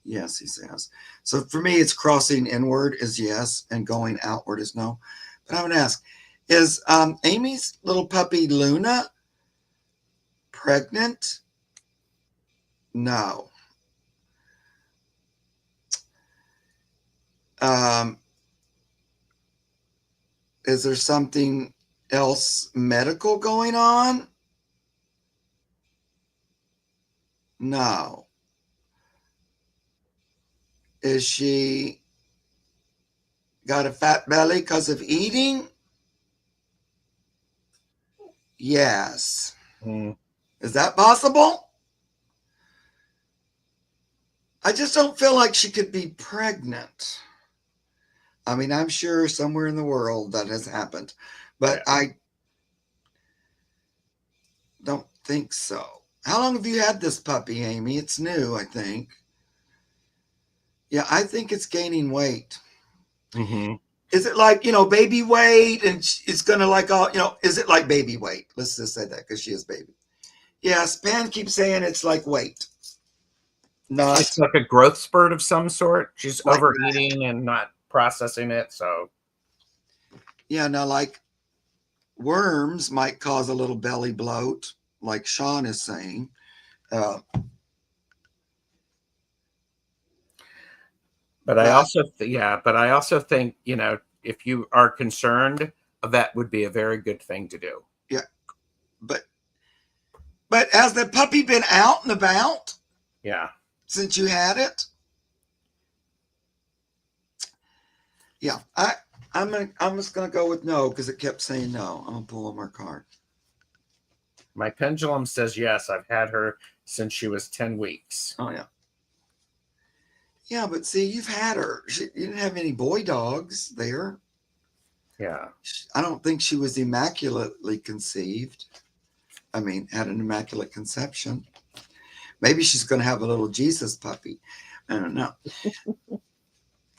Yes, he says. So for me, it's crossing inward is yes, and going outward is no. But I'm going to ask, is Amy's little puppy Luna pregnant? No. Is there something else medical going on? No. Is she got a fat belly because of eating? Yes. Is that possible? I just don't feel like she could be pregnant. I mean, I'm sure somewhere in the world that has happened, but I don't think so. How long have you had this puppy, Amy? It's new, I think. Yeah, I think it's gaining weight. mm-hmm. Is it like, baby weight and it's going to like, all, is it like baby weight? Let's just say that because she is baby. Yes, Pan keeps saying it's like weight. Not It's like a growth spurt of some sort. She's like overeating and not processing it. So yeah, now like worms might cause a little belly bloat, like Sean is saying. But I also, but I also think, if you are concerned, that would be a very good thing to do. Yeah, but has the puppy been out and about? Yeah. Since you had it? Yeah, I'm just gonna go with no because it kept saying no. I'm gonna pull one more card. My pendulum says yes. I've had her since she was 10 weeks. Oh yeah. Yeah, but see, you've had her. You didn't have any boy dogs there. Yeah. I don't think she was immaculately conceived. I mean, had an immaculate conception. Maybe she's going to have a little Jesus puppy. I don't know.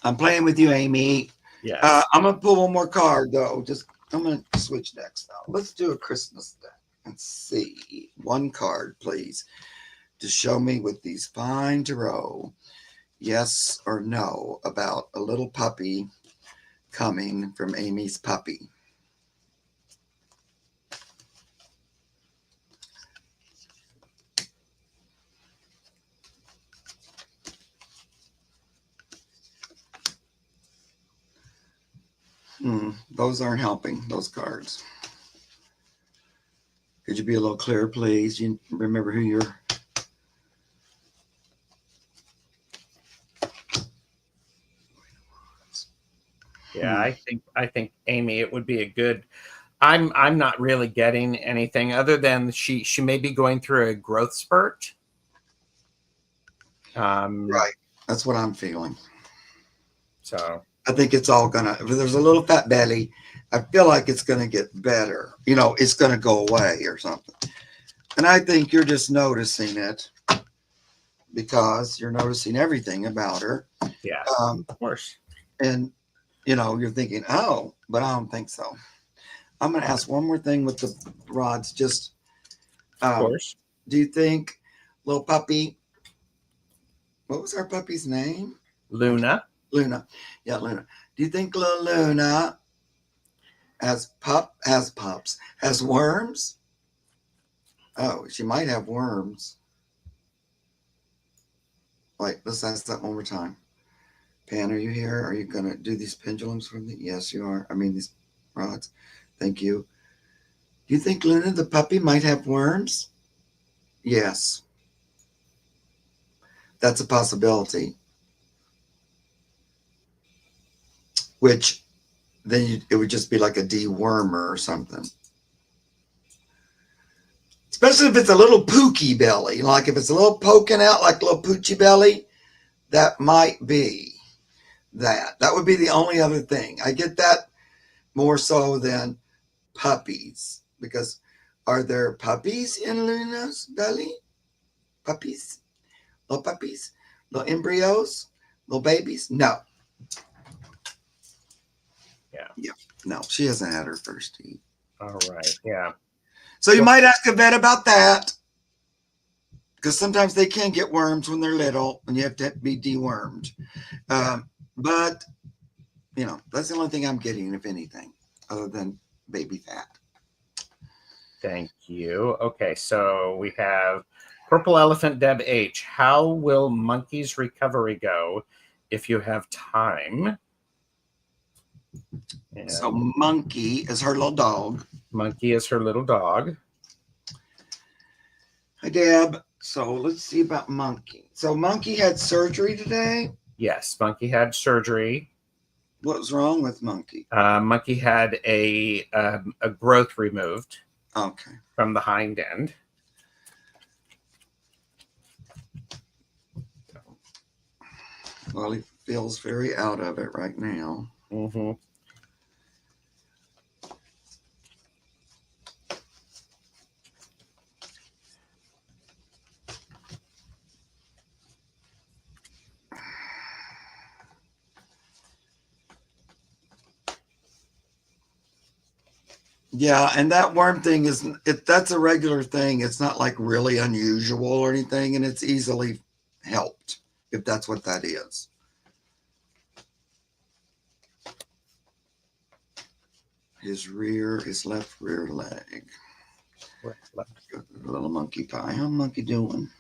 I'm playing with you, Amy. Yes. I'm going to pull one more card, though. I'm going to switch decks now. Let's do a Christmas deck. Let's see. One card, please, to show me with these fine tarot, yes or no, about a little puppy coming from Amy's puppy. Those aren't helping, those cards. Could you be a little clearer, please? You remember who you're... Yeah, I think Amy, it would be a good. I'm not really getting anything other than she may be going through a growth spurt. Right. That's what I'm feeling. So I think it's all gonna, if there's a little fat belly, I feel like it's gonna get better. It's gonna go away or something. And I think you're just noticing it because you're noticing everything about her. yeah, of course. And you're thinking, oh, but I don't think so. I'm gonna ask one more thing with the rods. Just Of course. do you think little puppy, what was our puppy's name? Luna. Luna. Yeah, Luna. Do you think little Luna has worms? Oh, she might have worms. Wait, let's ask that one more time. Pan, are you here? Are you going to do these pendulums for me? Yes, you are. I mean, these rods. Thank you. Do you think Luna the puppy might have worms? Yes, that's a possibility. Which then it would just be like a dewormer or something. Especially if it's a little pooky belly. Like if it's a little poking out like a little poochie belly, that might be that. That would be the only other thing. I get that more so than puppies. Because are there puppies in Luna's belly? Puppies? Little puppies? Little embryos? Little babies? No. Yeah. No, she hasn't had her first teeth. All right. Yeah. So you might ask a vet about that. Because sometimes they can get worms when they're little and you have to be dewormed. But, you know, that's the only thing I'm getting, if anything, other than baby fat. Thank you. Okay, so we have Purple Elephant Deb H. How will Monkey's recovery go if you have time? And so Monkey is her little dog. Monkey is her little dog. Hi, Deb. So let's see about Monkey. So Monkey had surgery today? Yes, Monkey had surgery. What was wrong with Monkey? Monkey had a growth removed. Okay. From the hind end. Well, he feels very out of it right now. Mm-hmm. Yeah, and that worm thing that's a regular thing. It's not like really unusual or anything, and it's easily helped if that's what that is. His left rear leg. Little monkey pie. How's Monkey doing?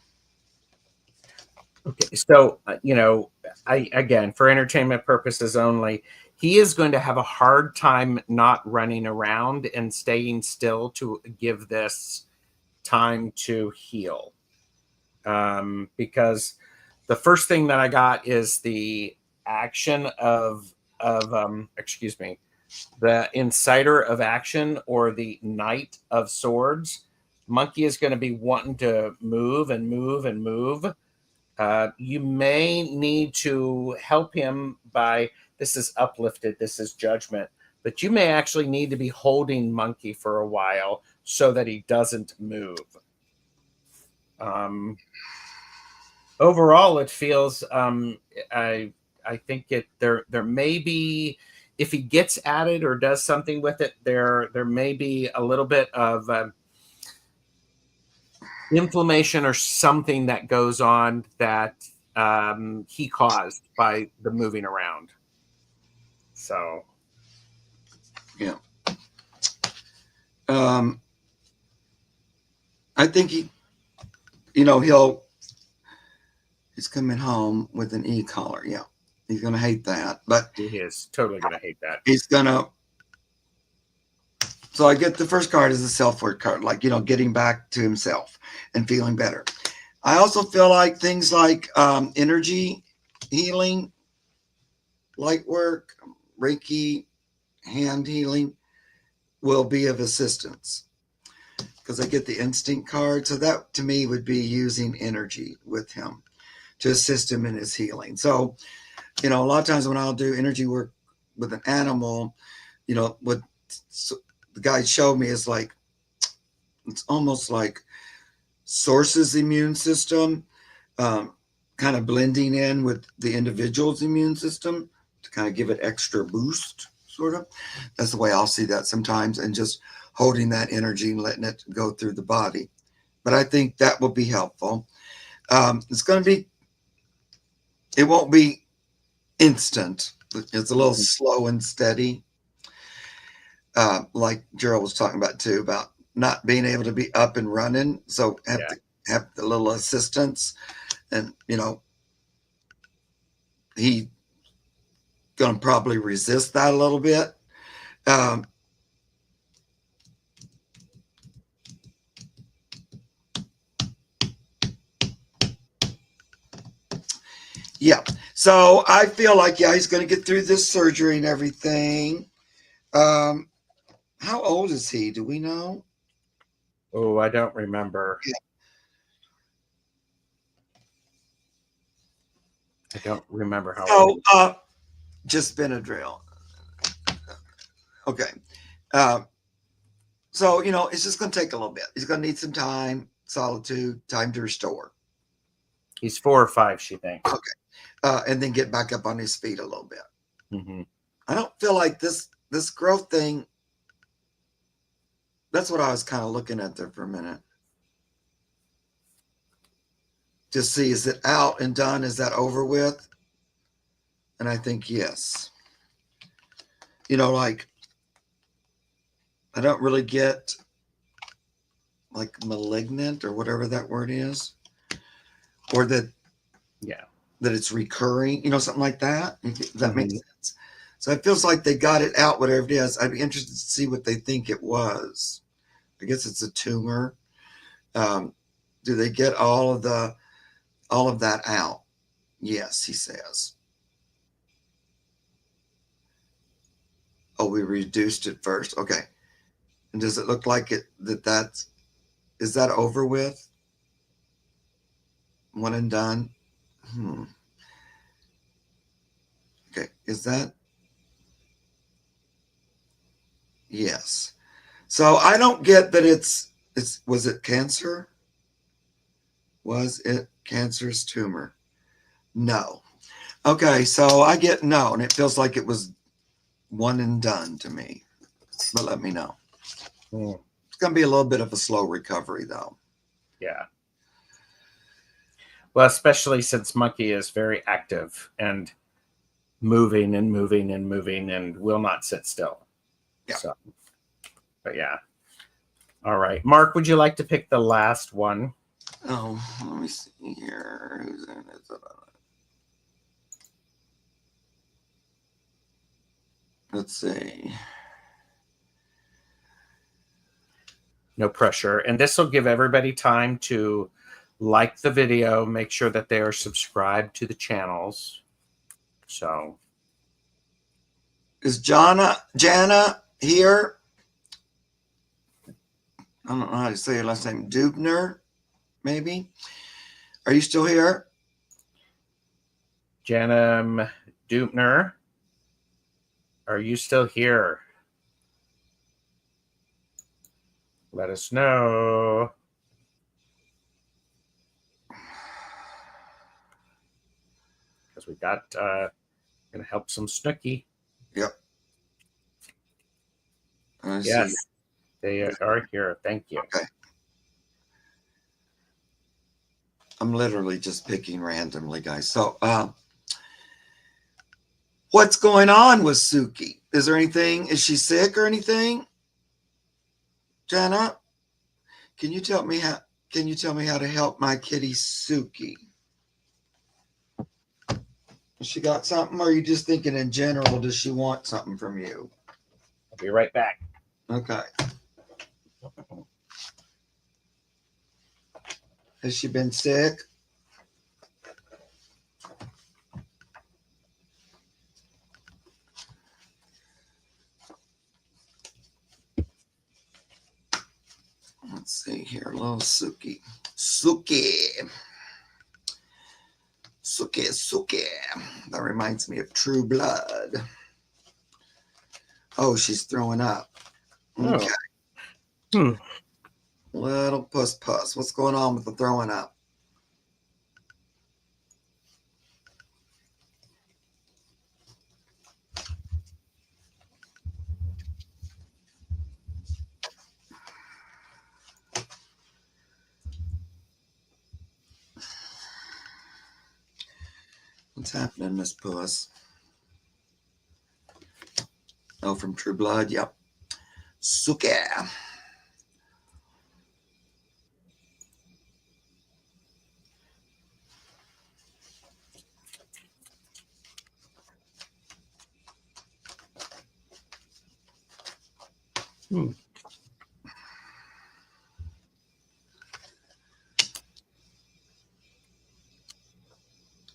Okay, so again, for entertainment purposes only, he is going to have a hard time not running around and staying still to give this time to heal. Because the first thing that I got is the action of the Inciter of Action, or the Knight of Swords. Monkey is going to be wanting to move and move and move. You may need to help him by, this is uplifted, this is judgment, but you may actually need to be holding Monkey for a while so that he doesn't move. Overall, it feels, I think there may be, if he gets at it or does something with it, there may be a little bit of inflammation or something that goes on that he caused by the moving around. So, yeah. I think he's coming home with an e-collar. Yeah. He's going to hate that, but he is totally going to hate that. He's going to. So I get the first card is a self-work card, like, getting back to himself and feeling better. I also feel like things like energy healing, light work, Reiki, hand healing will be of assistance, because I get the instinct card. So that to me would be using energy with him to assist him in his healing. So, a lot of times when I'll do energy work with an animal, what the guy showed me is like, it's almost like Source's immune system, kind of blending in with the individual's immune system to kind of give it extra boost, sort of. That's the way I'll see that sometimes, and just holding that energy and letting it go through the body. But I think that will be helpful. It won't be instant. It's a little slow and steady. Like Gerald was talking about too, about not being able to be up and running, so have Yeah. to have the little assistance, and he gonna probably resist that a little bit. Um, yeah, so I feel like he's gonna get through this surgery and everything. How old is he? Do we know? Oh, I don't remember. Yeah. I don't remember how So, old. just Benadryl. Okay. So, it's just going to take a little bit. He's going to need some time, solitude, time to restore. He's 4 or 5, she thinks. Okay. And then get back up on his feet a little bit. Mm-hmm. I don't feel like this growth thing. That's what I was kind of looking at there for a minute. To see, is it out and done? Is that over with? And I think yes. Like, I don't really get like malignant or whatever that word is, or that it's recurring, something like that. If that makes sense. So it feels like they got it out, whatever it is. I'd be interested to see what they think it was. I guess it's a tumor. Do they get all of that out? Yes, he says. Oh, we reduced it first. Okay. And does it look like is that over with? One and done? Okay. Is that? Yes. So I don't get that was it cancer? Was it cancerous tumor? No. Okay, so I get no, and it feels like it was one and done to me. But let me know. It's going to be a little bit of a slow recovery, though. Yeah. Well, especially since Monkey is very active and moving and moving and moving and will not sit still. Yeah. So, but yeah. All right. Mark, would you like to pick the last one? Oh, let me see here. Who's in it? Let's see. No pressure. And this will give everybody time to like the video, make sure that they are subscribed to the channels. So. Is Jana here? I don't know how to say your last name. Dubner, maybe? Are you still here? Janum Dupner, are you still here? Let us know. Because we got gonna help some Snooky. Yep. Yes, See. they are here. Thank you. Okay. I'm literally just picking randomly, guys. So, what's going on with Suki? Is there anything? Is she sick or anything? Jana, can you tell me how to help my kitty Suki? Has she got something, or are you just thinking in general, does she want something from you? I'll be right back. Okay. Has she been sick? Let's see here. Little Suki. Suki. That reminds me of True Blood. Oh, she's throwing up. Okay. Oh. Little puss. What's going on with the throwing up? What's happening, Miss Puss? Oh, from True Blood. Yep. Suki. Hmm.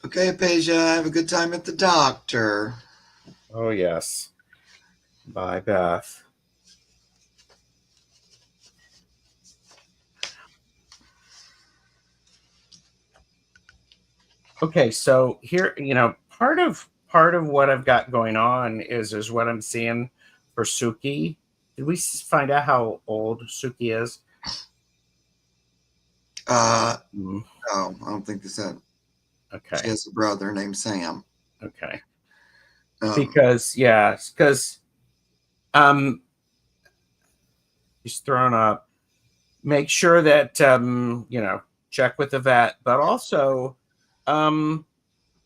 Okay, Apasia, have a good time at the doctor. Oh, yes. Bye, Beth. Okay, so here, part of what I've got going on is what I'm seeing for Suki. Did we find out how old Suki is? No, I don't think they said. Okay. She has a brother named Sam. Okay. Um, Because um he's thrown up. Make sure that check with the vet, but also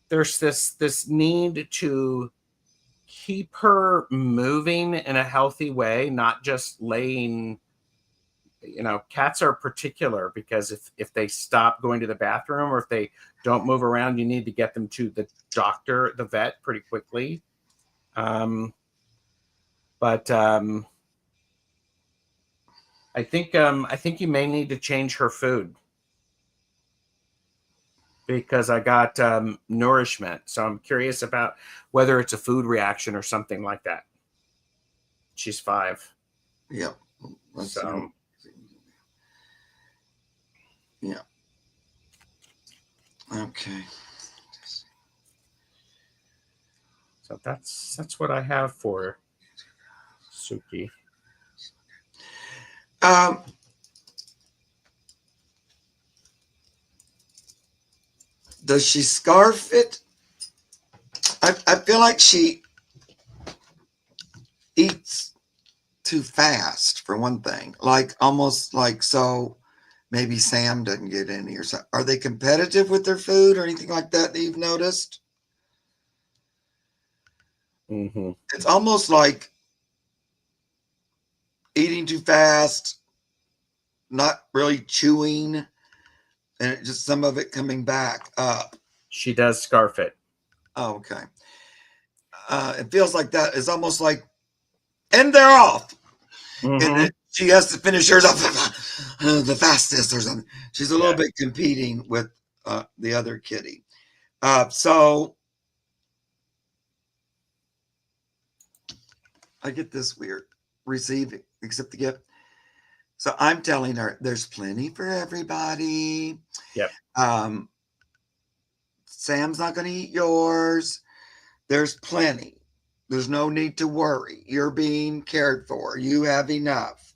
there's this need to keep her moving in a healthy way, not just laying. Cats are particular because if they stop going to the bathroom or if they don't move around, you need to get them to the doctor, the vet, pretty quickly. But I think you may need to change her food because I got nourishment. So I'm curious about whether it's a food reaction or something like that. She's 5. Yeah. Let's So see. Yeah. Okay. so that's what I have for Suki. Does she scarf it? I feel like she eats too fast for one thing. Like almost like so maybe Sam doesn't get any or something. Are they competitive with their food or anything like that you've noticed? Mm-hmm. It's almost like eating too fast, not really chewing, and just some of it coming back up. She does scarf it. Oh, okay. It feels like that. It's almost like, and they're off. Mm-hmm. And then she has to finish hers up the fastest or something. She's a little bit competing with the other kitty. So I get this weird receiving, accept the gift. So I'm telling her there's plenty for everybody. Yep. Sam's not going to eat yours. There's plenty. There's no need to worry. You're being cared for. You have enough.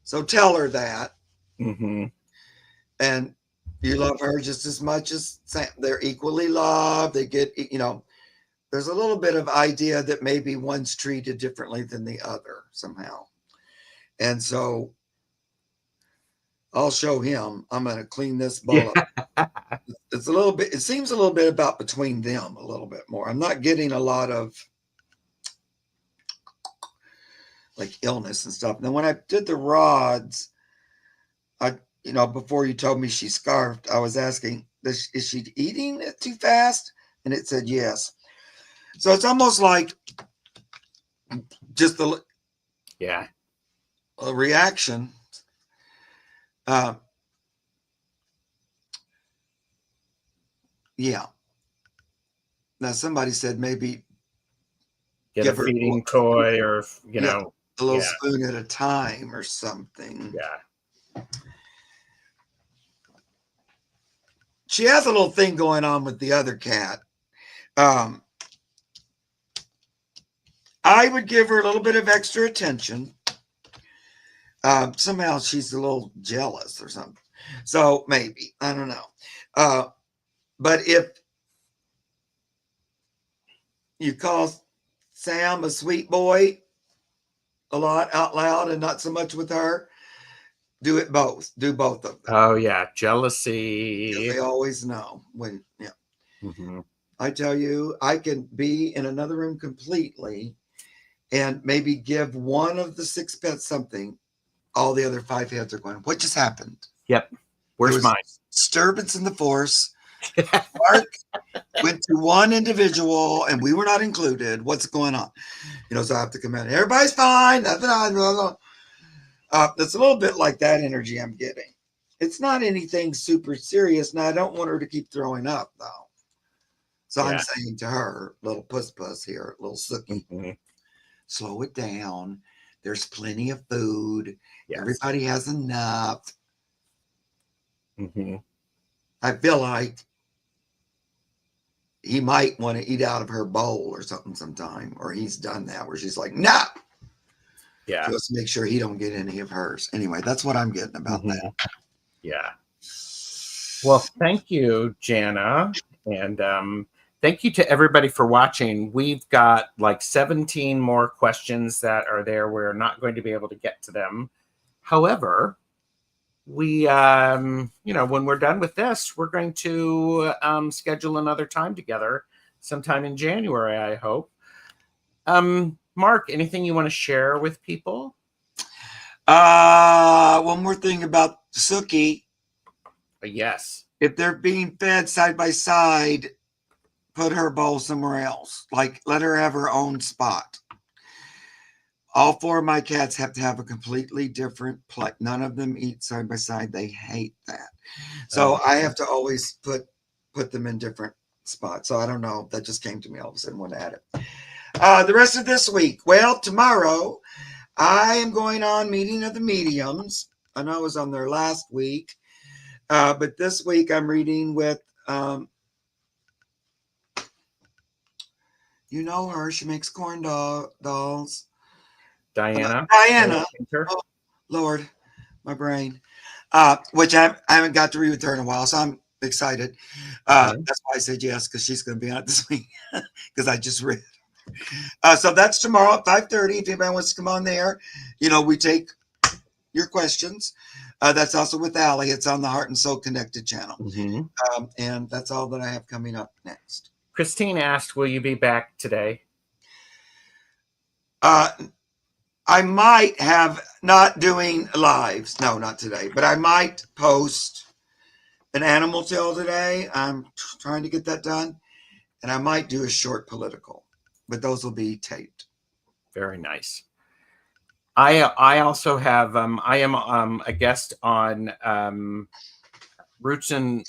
So tell her that. Mm-hmm. And you love her just as much as Sam. They're equally loved. They get, there's a little bit of idea that maybe one's treated differently than the other somehow. And so I'll show him. I'm going to clean this bowl up. It's a little bit, it seems a little bit about between them a little bit more. I'm not getting a lot of like illness and stuff. And then when I did the rods, before you told me she scarfed, I was asking, is she eating it too fast? And it said yes. So it's almost like just a reaction. Yeah. Now somebody said maybe get a feeding toy or a little spoon at a time or something. Yeah. She has a little thing going on with the other cat. I would give her a little bit of extra attention. Somehow she's a little jealous or something. So maybe, I don't know. But if you call Sam a sweet boy a lot out loud and not so much with her, do it both. Do both of them. Oh yeah, jealousy. Because they always know when. Yeah. Mm-hmm. I tell you, I can be in another room completely and maybe give one of the 6 pets something. All the other 5 heads are going, what just happened? Yep. Where's mine? Disturbance in the force. Mark went to one individual and we were not included. What's going on? So I have to come in. Everybody's fine. Nothing on. Blah, blah. It's a little bit like that energy I'm getting. It's not anything super serious. Now, I don't want her to keep throwing up, though. So I'm saying to her, little puss here, little Sookie, slow it down. There's plenty of food. Yes. Everybody has enough. I feel like he might want to eat out of her bowl or something sometime, or he's done that where she's like, no. Yeah. Just make sure he don't get any of hers. Anyway, that's what I'm getting about that. Yeah. Well, thank you, Jana. And thank you to everybody for watching. We've got like 17 more questions that are there. We're not going to be able to get to them. However, we, when we're done with this, we're going to schedule another time together sometime in January, I hope. Mark, anything you want to share with people? One more thing about Sookie. Yes. If they're being fed side by side, put her bowl somewhere else. Like, let her have her own spot. All 4 of my cats have to have a completely different plate. None of them eat side by side. They hate that. So I have to always put them in different spots. So I don't know. That just came to me all of a sudden when I had it. The rest of this week. Well, tomorrow I am going on Meeting of the Mediums. I know I was on there last week. But this week I'm reading with, you know her. She makes corn dolls. Diana. Oh, Lord, my brain. Which I haven't got to read with her in a while, so I'm excited. That's why I said yes, because she's going to be on it this week, because I just read. So that's tomorrow at 5:30. If anybody wants to come on there, we take your questions. That's also with Allie. It's on the Heart and Soul Connected channel. And that's all that I have coming up next. Christine asked, will you be back today? I might have, not doing lives. No, not today. But I might post an animal tale today. I'm trying to get that done. And I might do a short political. But those will be taped. Very nice. I also have, I am a guest on Roots and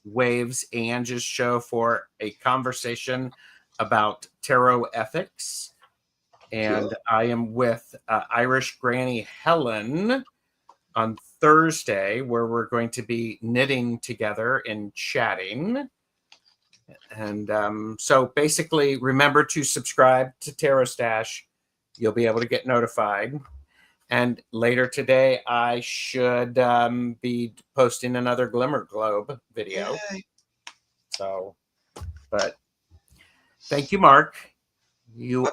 Waves, Ange's show, for a conversation about tarot ethics. And I am with Irish Granny Helen on Thursday, where we're going to be knitting together and chatting. And so basically, remember to subscribe to Tarot Stash. You'll be able to get notified. And later today, I should be posting another Glimmer Globe video. Yay. So, but thank you, Mark. You're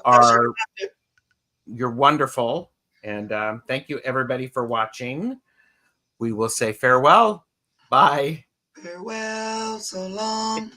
wonderful. And thank you, everybody, for watching. We will say farewell. Bye. Farewell, so long.